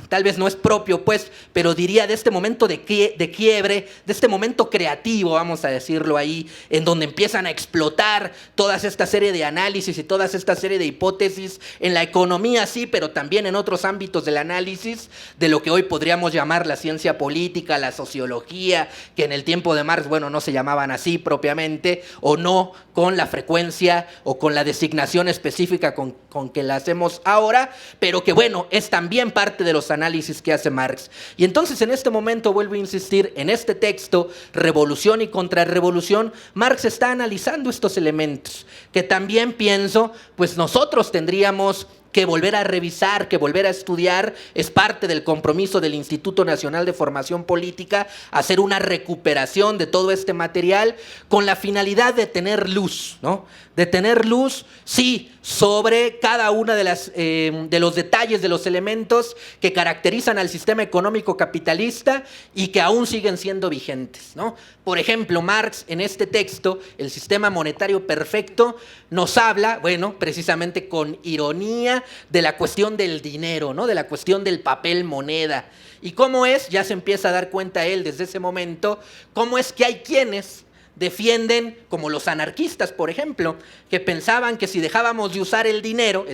tal vez no es propio, pues, pero diría de este momento de quiebre, de este momento creativo, vamos a decirlo ahí, en donde empiezan a explotar toda esta serie de análisis y toda esta serie de hipótesis en la economía, sí, pero también en otros ámbitos del análisis de lo que hoy podríamos llamar la ciencia política, la sociología, que en el tiempo de Marx, bueno, no se llamaban así propiamente, o no con la frecuencia o con la designación específica con que la hacemos ahora, pero que, bueno, es también parte de los análisis que hace Marx. Y entonces, en este momento, vuelvo a insistir, en este texto, Revolución y Contrarrevolución, Marx está analizando estos elementos, que también pienso, pues nosotros tendríamos que volver a revisar, que volver a estudiar. Es parte del compromiso del Instituto Nacional de Formación Política hacer una recuperación de todo este material con la finalidad de tener luz, ¿no? De tener luz, sí, sobre cada una de los detalles, de los elementos que caracterizan al sistema económico capitalista y que aún siguen siendo vigentes, ¿no? Por ejemplo, Marx en este texto, El sistema monetario perfecto, nos habla, bueno, precisamente con ironía, de la cuestión del dinero, ¿no? De la cuestión del papel moneda. Y cómo es, ya se empieza a dar cuenta él desde ese momento, cómo es que hay quienes defienden, como los anarquistas, por ejemplo, que pensaban que si dejábamos de usar el dinero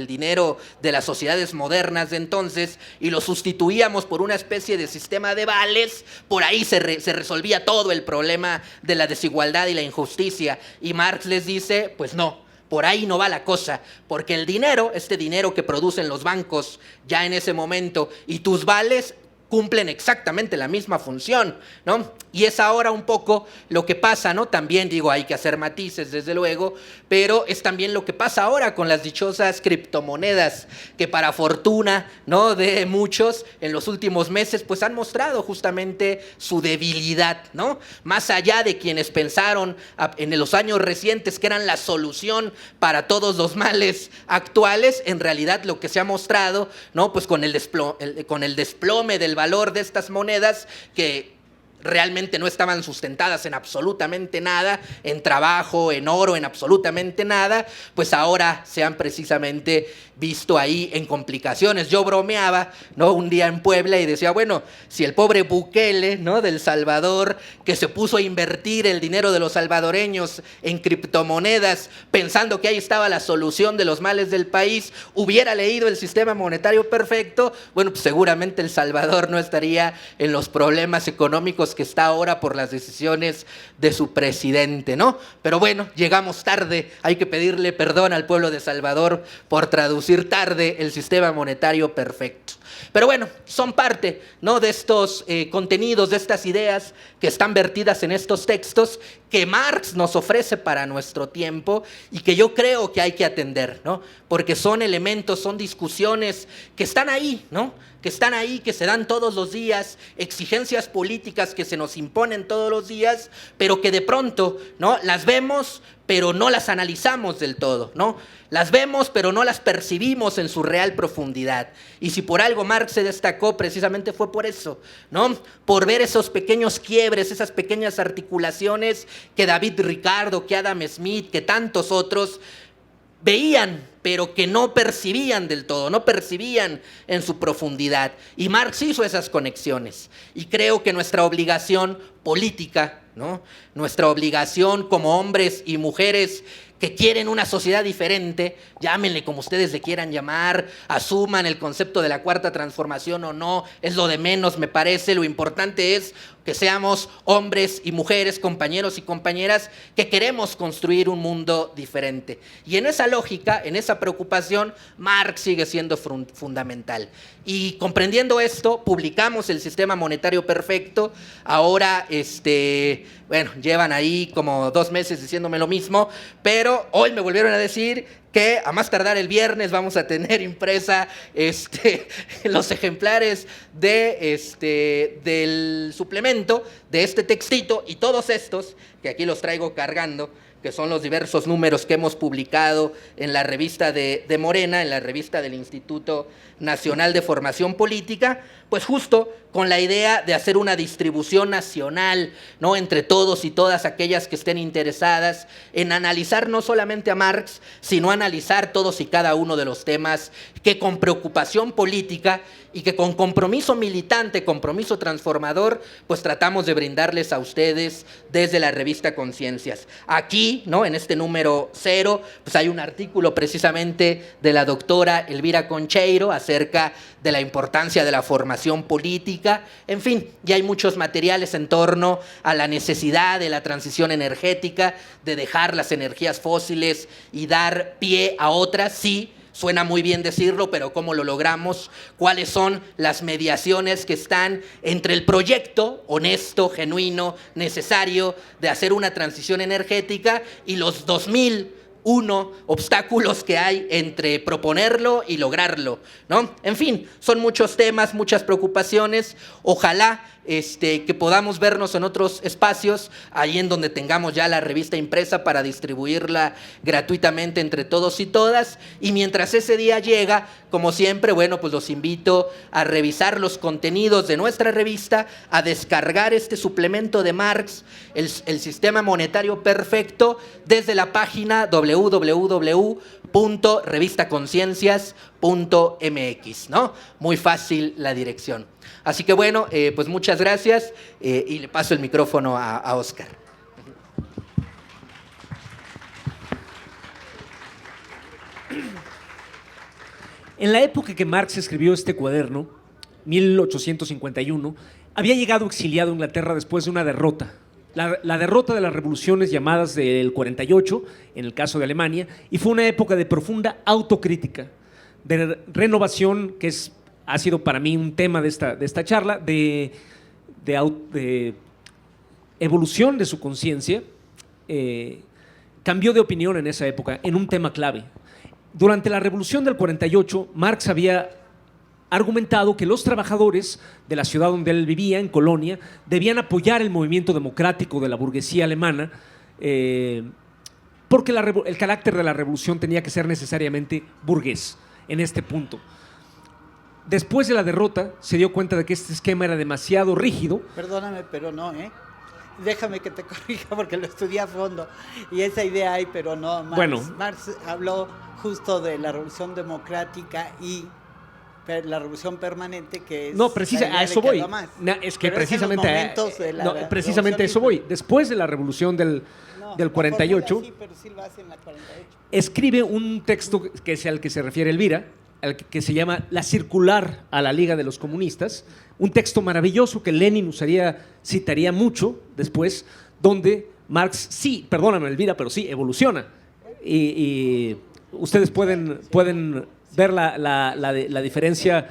de las sociedades modernas de entonces, y lo sustituíamos por una especie de sistema de vales, por ahí se resolvía todo el problema de la desigualdad y la injusticia. Y Marx les dice, pues no, por ahí no va la cosa, porque el dinero, este dinero que producen los bancos ya en ese momento, y tus vales cumplen exactamente la misma función, ¿no? Y es ahora un poco lo que pasa, ¿no? También digo, hay que hacer matices, desde luego, pero es también lo que pasa ahora con las dichosas criptomonedas, que para fortuna, ¿no?, de muchos, en los últimos meses, pues han mostrado justamente su debilidad, ¿no? Más allá de quienes pensaron en los años recientes que eran la solución para todos los males actuales, en realidad lo que se ha mostrado, ¿no?, pues con el desplome del valor de estas monedas, que realmente no estaban sustentadas en absolutamente nada, en trabajo, en oro, en absolutamente nada, pues ahora se han precisamente visto ahí en complicaciones. Yo bromeaba, ¿no?, un día en Puebla y decía, bueno, si el pobre Bukele, ¿no?, del Salvador, que se puso a invertir el dinero de los salvadoreños en criptomonedas, pensando que ahí estaba la solución de los males del país, hubiera leído el sistema monetario perfecto, bueno, pues seguramente El Salvador no estaría en los problemas económicos que está ahora por las decisiones de su presidente, ¿no? Pero bueno, llegamos tarde, hay que pedirle perdón al pueblo de Salvador por traducir tarde el sistema monetario perfecto. Pero bueno, son parte, ¿no?, de estos contenidos, de estas ideas que están vertidas en estos textos que Marx nos ofrece para nuestro tiempo y que yo creo que hay que atender, ¿no? Porque son elementos, son discusiones que están ahí, ¿no?, que están ahí, que se dan todos los días, exigencias políticas que se nos imponen todos los días, pero que de pronto, ¿no?, las vemos, pero no las analizamos del todo, ¿no? Las vemos, pero no las percibimos en su real profundidad. Y si por algo Marx se destacó, precisamente fue por eso, ¿no? Por ver esos pequeños quiebres, esas pequeñas articulaciones que David Ricardo, que Adam Smith, que tantos otros veían, pero que no percibían del todo, no percibían en su profundidad. Y Marx hizo esas conexiones. Y creo que nuestra obligación política, ¿no?, nuestra obligación como hombres y mujeres que quieren una sociedad diferente, llámenle como ustedes le quieran llamar, asuman el concepto de la cuarta transformación o no, es lo de menos, me parece. Lo importante es que seamos hombres y mujeres, compañeros y compañeras, que queremos construir un mundo diferente. Y en esa lógica, en esa preocupación, Marx sigue siendo fundamental. Y comprendiendo esto, publicamos El sistema monetario perfecto. Ahora, bueno, llevan ahí como 2 meses diciéndome lo mismo, pero hoy me volvieron a decir que a más tardar el viernes vamos a tener impresa los ejemplares del suplemento de este textito, y todos estos, que aquí los traigo cargando, que son los diversos números que hemos publicado en la revista de Morena, en la revista del Instituto Nacional de Formación Política, pues justo con la idea de hacer una distribución nacional, ¿no?, entre todos y todas aquellas que estén interesadas en analizar no solamente a Marx, sino analizar todos y cada uno de los temas que con preocupación política y que con compromiso militante, compromiso transformador, pues tratamos de brindarles a ustedes desde la revista Conciencias. Aquí, ¿no?, en este número 0, pues hay un artículo precisamente de la doctora Elvira Concheiro acerca de la importancia de la formación política. En fin, ya hay muchos materiales en torno a la necesidad de la transición energética, de dejar las energías fósiles y dar pie a otras. Sí, suena muy bien decirlo, pero ¿cómo lo logramos? ¿Cuáles son las mediaciones que están entre el proyecto honesto, genuino, necesario de hacer una transición energética y los 2,000 obstáculos que hay entre proponerlo y lograrlo, ¿no? En fin, son muchos temas, muchas preocupaciones. Ojalá que podamos vernos en otros espacios, ahí en donde tengamos ya la revista impresa para distribuirla gratuitamente entre todos y todas. Y mientras ese día llega, como siempre, bueno, pues los invito a revisar los contenidos de nuestra revista, a descargar este suplemento de Marx, el sistema monetario perfecto, desde la página www.revistaconciencias.mx, ¿no? Muy fácil la dirección. Así que bueno, pues muchas gracias y le paso el micrófono a Óscar. En la época que Marx escribió este cuaderno, 1851, había llegado exiliado a Inglaterra después de una derrota. La derrota de las revoluciones llamadas del 48, en el caso de Alemania, y fue una época de profunda autocrítica, de renovación, que ha sido para mí un tema de esta charla, de evolución de su conciencia. Cambió de opinión en esa época, en un tema clave. Durante la Revolución del 48, Marx había argumentado que los trabajadores de la ciudad donde él vivía, en Colonia, debían apoyar el movimiento democrático de la burguesía alemana, porque el carácter de la revolución tenía que ser necesariamente burgués en este punto. Después de la derrota, se dio cuenta de que este esquema era demasiado rígido. Perdóname, pero no, déjame que te corrija porque lo estudié a fondo y esa idea hay, pero no. Marx habló justo de la revolución democrática y la revolución permanente, que es... No, a eso voy. Es que precisamente a eso voy. Después de la revolución del 48, sí, pero sí lo hace en la 48, escribe un texto que es al que se refiere Elvira, que se llama La Circular a la Liga de los Comunistas, un texto maravilloso que Lenin citaría mucho después, donde Marx, sí, perdóname Elvira, pero sí, evoluciona. Y ustedes pueden ver la diferencia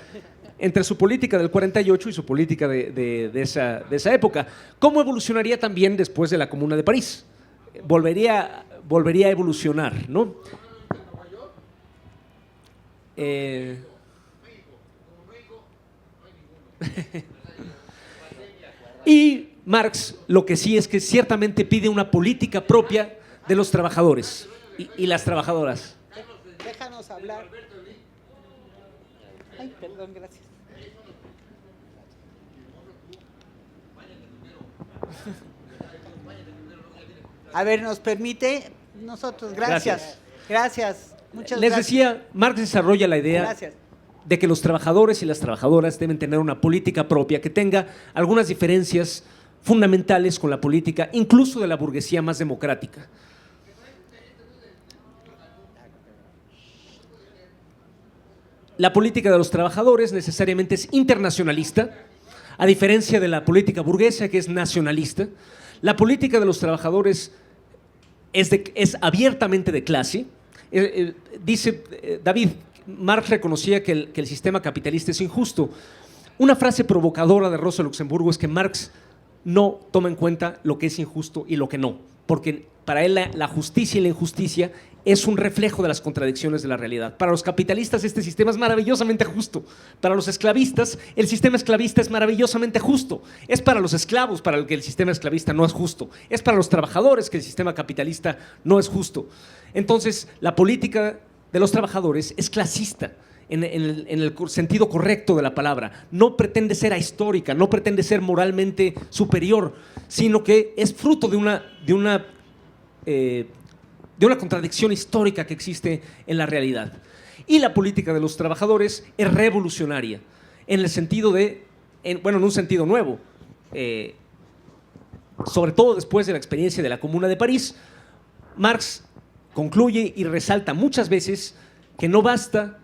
entre su política del 48 y su política de esa época. ¿Cómo evolucionaría también después de la Comuna de París? Volvería a evolucionar, ¿no? Y Marx lo que sí es que ciertamente pide una política propia de los trabajadores y las trabajadoras. Déjanos hablar. Ay, perdón, gracias. A ver, ¿nos permite? Nosotros, gracias. Muchas Les gracias. decía, Marx desarrolla la idea de que los trabajadores y las trabajadoras deben tener una política propia que tenga algunas diferencias fundamentales con la política, incluso de la burguesía más democrática. La política de los trabajadores necesariamente es internacionalista, a diferencia de la política burguesa, que es nacionalista. La política de los trabajadores es abiertamente de clase. Dice David, Marx reconocía que el sistema capitalista es injusto. Una frase provocadora de Rosa Luxemburgo es que Marx no toma en cuenta lo que es injusto y lo que no, porque para él la justicia y la injusticia es un reflejo de las contradicciones de la realidad. Para los capitalistas este sistema es maravillosamente justo. Para los esclavistas el sistema esclavista es maravillosamente justo. Es para los esclavos para el que el sistema esclavista no es justo. Es para los trabajadores que el sistema capitalista no es justo. Entonces la política de los trabajadores es clasista en el sentido correcto de la palabra. No pretende ser ahistórica, no pretende ser moralmente superior, sino que es fruto de una contradicción histórica que existe en la realidad. Y la política de los trabajadores es revolucionaria, en el sentido en un sentido nuevo. Sobre todo después de la experiencia de la Comuna de París, Marx concluye y resalta muchas veces que no basta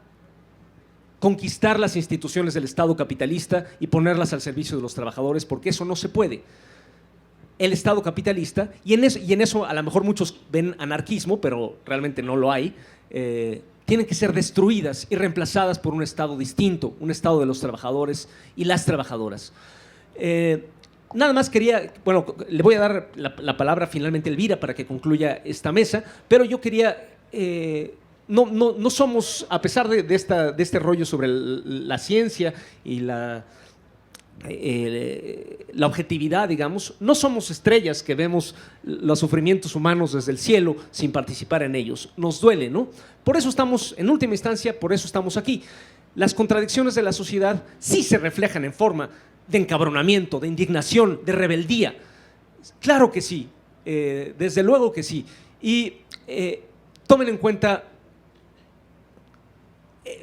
conquistar las instituciones del Estado capitalista y ponerlas al servicio de los trabajadores, porque eso no se puede. El Estado capitalista, y en eso a lo mejor muchos ven anarquismo, pero realmente no lo hay, tienen que ser destruidas y reemplazadas por un Estado distinto, un Estado de los trabajadores y las trabajadoras. Nada más le voy a dar la palabra finalmente a Elvira para que concluya esta mesa, pero yo quería no somos, a pesar de este rollo sobre la ciencia y la objetividad, digamos, no somos estrellas que vemos los sufrimientos humanos desde el cielo sin participar en ellos. Nos duele, ¿no? Por eso estamos, en última instancia, por eso estamos aquí. Las contradicciones de la sociedad sí se reflejan en forma de encabronamiento, de indignación, de rebeldía. Claro que sí, desde luego que sí. Y tomen en cuenta,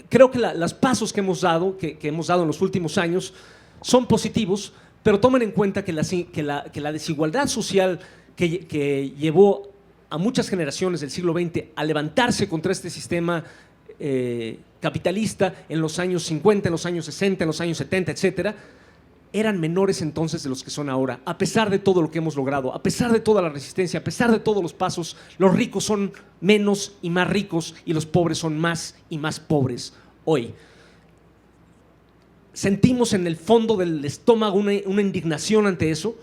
creo que los pasos que hemos dado, que hemos dado en los últimos años, son positivos, pero tomen en cuenta que la desigualdad social que llevó a muchas generaciones del siglo XX a levantarse contra este sistema capitalista en los años 50, en los años 60, en los años 70, etcétera, eran menores entonces de los que son ahora. A pesar de todo lo que hemos logrado, a pesar de toda la resistencia, a pesar de todos los pasos, los ricos son menos y más ricos y los pobres son más y más pobres hoy. Sentimos en el fondo del estómago una indignación ante eso,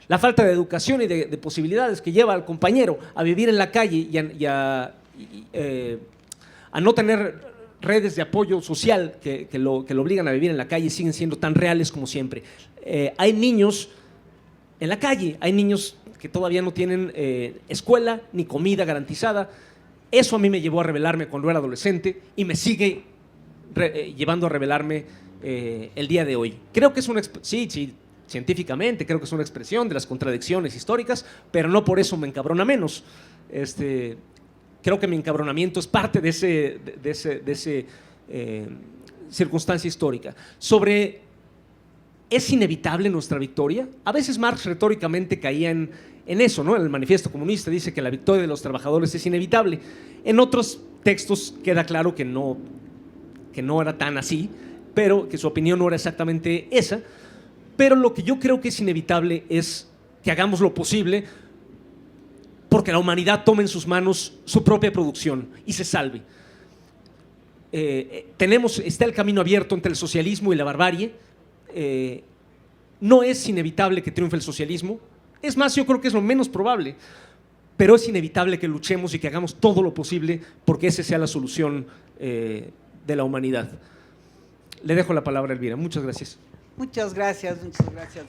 la falta de educación y de posibilidades que lleva al compañero a vivir en la calle y a no tener redes de apoyo social que lo obligan a vivir en la calle, siguen siendo tan reales como siempre. Hay niños en la calle, hay niños que todavía no tienen escuela ni comida garantizada. Eso a mí me llevó a rebelarme cuando era adolescente y me sigue llevando a rebelarme el día de hoy. Creo que es sí, científicamente creo que es una expresión de las contradicciones históricas, pero no por eso me encabrona menos. Creo que mi encabronamiento es parte de ese circunstancia histórica. ¿Es inevitable nuestra victoria? A veces Marx retóricamente caía en eso, ¿no? En el Manifiesto Comunista dice que la victoria de los trabajadores es inevitable. En otros textos queda claro que no era tan así, pero que su opinión no era exactamente esa. Pero lo que yo creo que es inevitable es que hagamos lo posible porque la humanidad tome en sus manos su propia producción y se salve. Está el camino abierto entre el socialismo y la barbarie. No es inevitable que triunfe el socialismo. Es más, yo creo que es lo menos probable. Pero es inevitable que luchemos y que hagamos todo lo posible porque esa sea la solución de la humanidad. Le dejo la palabra a Elvira. Muchas gracias. Muchas gracias, muchas gracias.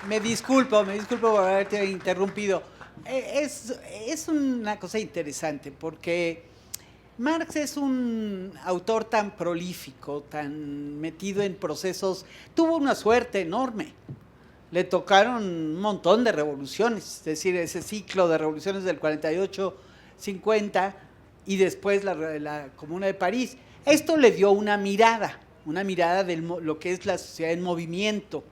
Me disculpo por haberte interrumpido. Es una cosa interesante porque Marx es un autor tan prolífico, tan metido en procesos, tuvo una suerte enorme. Le tocaron un montón de revoluciones, es decir, ese ciclo de revoluciones del 48-50 y después la Comuna de París. Esto le dio una mirada de lo que es la sociedad en movimiento,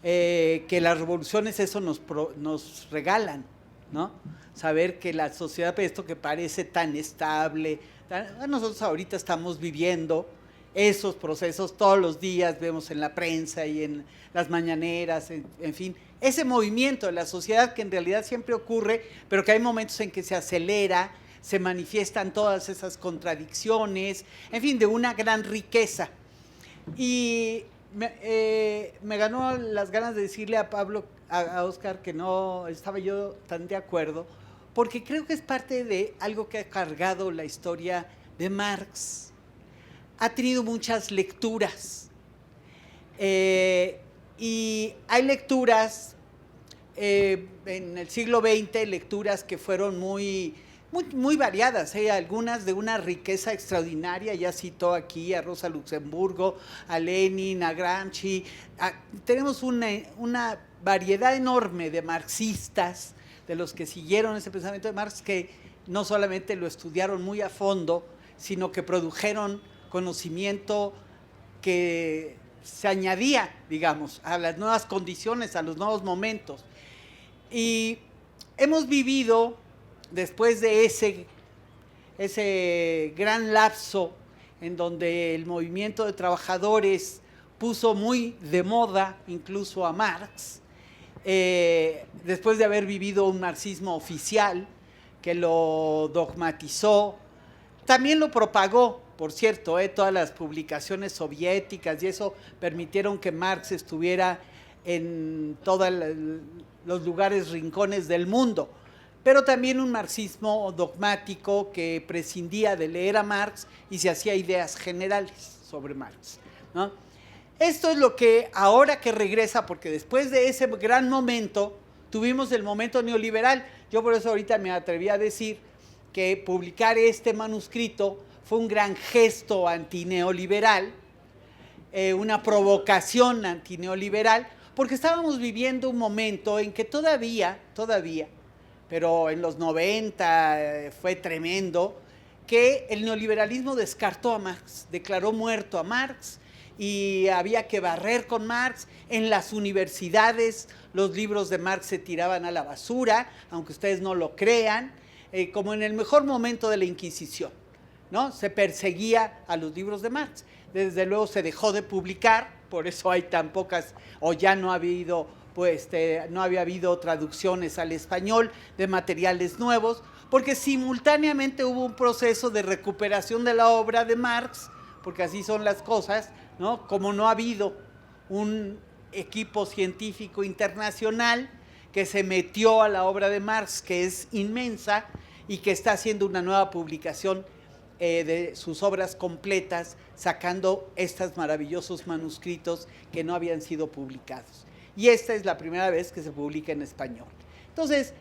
que las revoluciones eso nos regalan, ¿no? Saber que la sociedad, esto que parece tan estable, nosotros ahorita estamos viviendo esos procesos todos los días, vemos en la prensa y en las mañaneras, en fin, ese movimiento de la sociedad que en realidad siempre ocurre, pero que hay momentos en que se acelera, se manifiestan todas esas contradicciones, en fin, de una gran riqueza. Y me ganó las ganas de decirle a Óscar que no estaba yo tan de acuerdo, porque creo que es parte de algo que ha cargado la historia de Marx. Ha tenido muchas lecturas y hay lecturas en el siglo XX, lecturas que fueron muy variadas, algunas de una riqueza extraordinaria. Ya citó aquí a Rosa Luxemburgo, a Lenin, a Gramsci. Tenemos una variedad enorme de marxistas, de los que siguieron ese pensamiento de Marx, que no solamente lo estudiaron muy a fondo, sino que produjeron conocimiento que se añadía, digamos, a las nuevas condiciones, a los nuevos momentos. Y hemos vivido, después de ese gran lapso en donde el movimiento de trabajadores puso muy de moda incluso a Marx, después de haber vivido un marxismo oficial que lo dogmatizó, también lo propagó, por cierto, todas las publicaciones soviéticas y eso permitieron que Marx estuviera en todos los lugares, rincones del mundo. pero también un marxismo dogmático que prescindía de leer a Marx y se hacía ideas generales sobre Marx, ¿no? Esto es lo que ahora que regresa, porque después de ese gran momento, tuvimos el momento neoliberal. Yo por eso ahorita me atreví a decir que publicar este manuscrito fue un gran gesto antineoliberal, una provocación antineoliberal, porque estábamos viviendo un momento en que todavía, pero en los 90 fue tremendo, que el neoliberalismo descartó a Marx, declaró muerto a Marx, y había que barrer con Marx. En las universidades los libros de Marx se tiraban a la basura, aunque ustedes no lo crean, como en el mejor momento de la Inquisición, ¿no? Se perseguía a los libros de Marx. Desde luego se dejó de publicar, por eso hay tan pocas, o ya no ha habido, no había habido traducciones al español de materiales nuevos, porque simultáneamente hubo un proceso de recuperación de la obra de Marx, porque así son las cosas, ¿no? Como no ha habido un equipo científico internacional que se metió a la obra de Marx, que es inmensa, y que está haciendo una nueva publicación de sus obras completas, sacando estos maravillosos manuscritos que no habían sido publicados. Y esta es la primera vez que se publica en español. Entonces,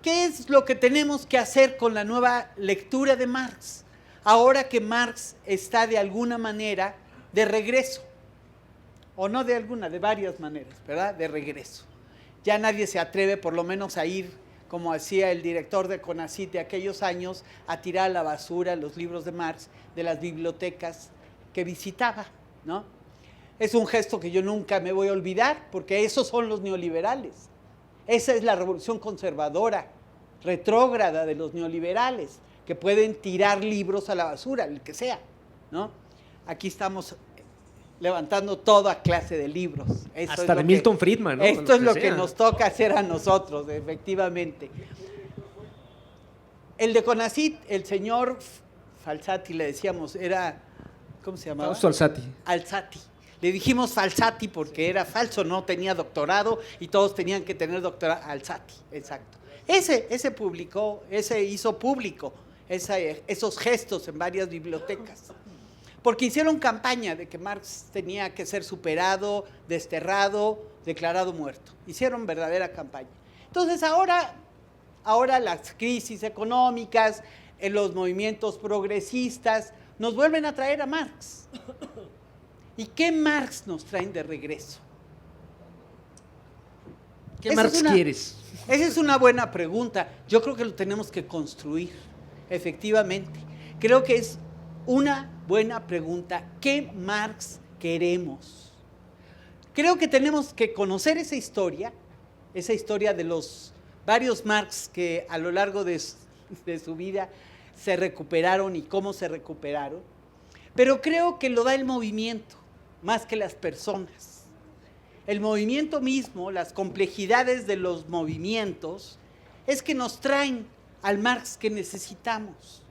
¿qué es lo que tenemos que hacer con la nueva lectura de Marx? Ahora que Marx está de alguna manera de regreso, o no de alguna, de varias maneras, ¿verdad? De regreso. Ya nadie se atreve, por lo menos, a ir, como hacía el director de CONACYT de aquellos años, a tirar a la basura los libros de Marx de las bibliotecas que visitaba, ¿no? Es un gesto que yo nunca me voy a olvidar, porque esos son los neoliberales. Esa es la revolución conservadora, retrógrada de los neoliberales, que pueden tirar libros a la basura, el que sea, ¿no? Aquí estamos levantando toda clase de libros. Esto hasta de Milton Friedman, ¿no? Esto es lo que nos toca hacer a nosotros, efectivamente. El de CONACYT, el señor Falsati, le decíamos, era, ¿cómo se llamaba? Fausto Alzati. Alzati. Le dijimos Falsati porque era falso, no tenía doctorado y todos tenían que tener doctorado. Alzati, exacto. Ese publicó, ese hizo público esos gestos en varias bibliotecas, porque hicieron campaña de que Marx tenía que ser superado, desterrado, declarado muerto. Hicieron verdadera campaña. Entonces ahora las crisis económicas, los movimientos progresistas, nos vuelven a traer a Marx. ¿Y qué Marx nos traen de regreso? ¿Qué Marx quieres? Esa es una buena pregunta. Yo creo que lo tenemos que construir, efectivamente. Creo que es una buena pregunta. ¿Qué Marx queremos? Creo que tenemos que conocer esa historia de los varios Marx que a lo largo de su vida se recuperaron y cómo se recuperaron, pero creo que lo da el movimiento, más que las personas. El movimiento mismo, las complejidades de los movimientos, es que nos traen al Marx que necesitamos.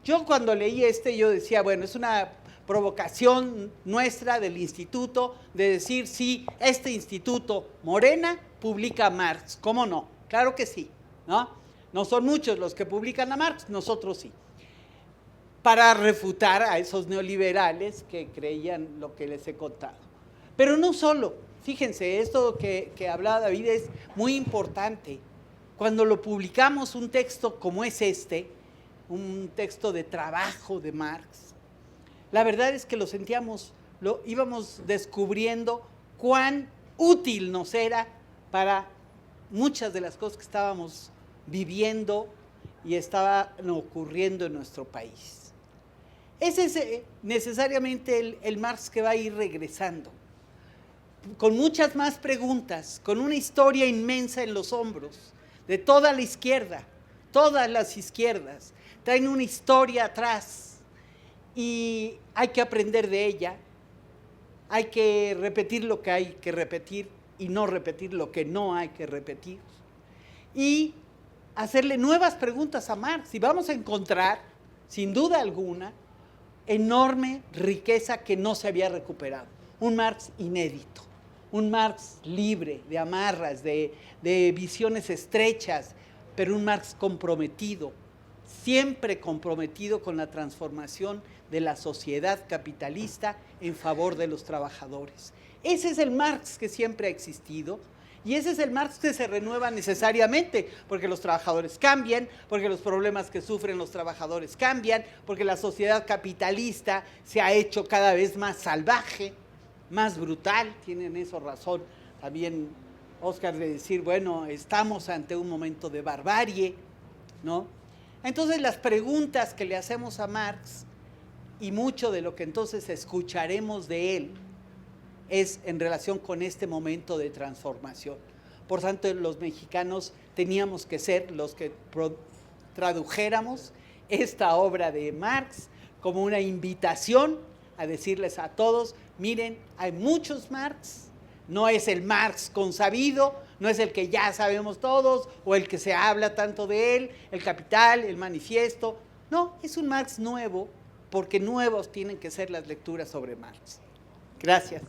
Yo cuando leí yo decía, bueno, es una provocación nuestra del instituto de decir, sí, este instituto Morena publica a Marx, ¿cómo no? Claro que sí, ¿no? No son muchos los que publican a Marx, nosotros sí. Para refutar a esos neoliberales que creían lo que les he contado. Pero no solo, fíjense, esto que hablaba David es muy importante. Cuando lo publicamos un texto como es un texto de trabajo de Marx, la verdad es que lo sentíamos, lo íbamos descubriendo cuán útil nos era para muchas de las cosas que estábamos viviendo y estaban ocurriendo en nuestro país. Ese es necesariamente el Marx que va a ir regresando, con muchas más preguntas, con una historia inmensa en los hombros de toda la izquierda. Todas las izquierdas traen una historia atrás y hay que aprender de ella, hay que repetir lo que hay que repetir y no repetir lo que no hay que repetir, y hacerle nuevas preguntas a Marx, y vamos a encontrar, sin duda alguna, enorme riqueza que no se había recuperado, un Marx inédito, un Marx libre de amarras, de visiones estrechas, pero un Marx comprometido, siempre comprometido con la transformación de la sociedad capitalista en favor de los trabajadores. Ese es el Marx que siempre ha existido y ese es el Marx que se renueva necesariamente, porque los trabajadores cambian, porque los problemas que sufren los trabajadores cambian, porque la sociedad capitalista se ha hecho cada vez más salvaje, más brutal. Tienen eso razón también Óscar de decir, bueno, estamos ante un momento de barbarie, ¿no? Entonces las preguntas que le hacemos a Marx y mucho de lo que entonces escucharemos de él es en relación con este momento de transformación. Por tanto, los mexicanos teníamos que ser los que tradujéramos esta obra de Marx como una invitación a decirles a todos, miren, hay muchos Marx, no es el Marx consabido, no es el que ya sabemos todos o el que se habla tanto de él, el Capital, el Manifiesto, no, es un Marx nuevo, porque nuevos tienen que ser las lecturas sobre Marx. Gracias.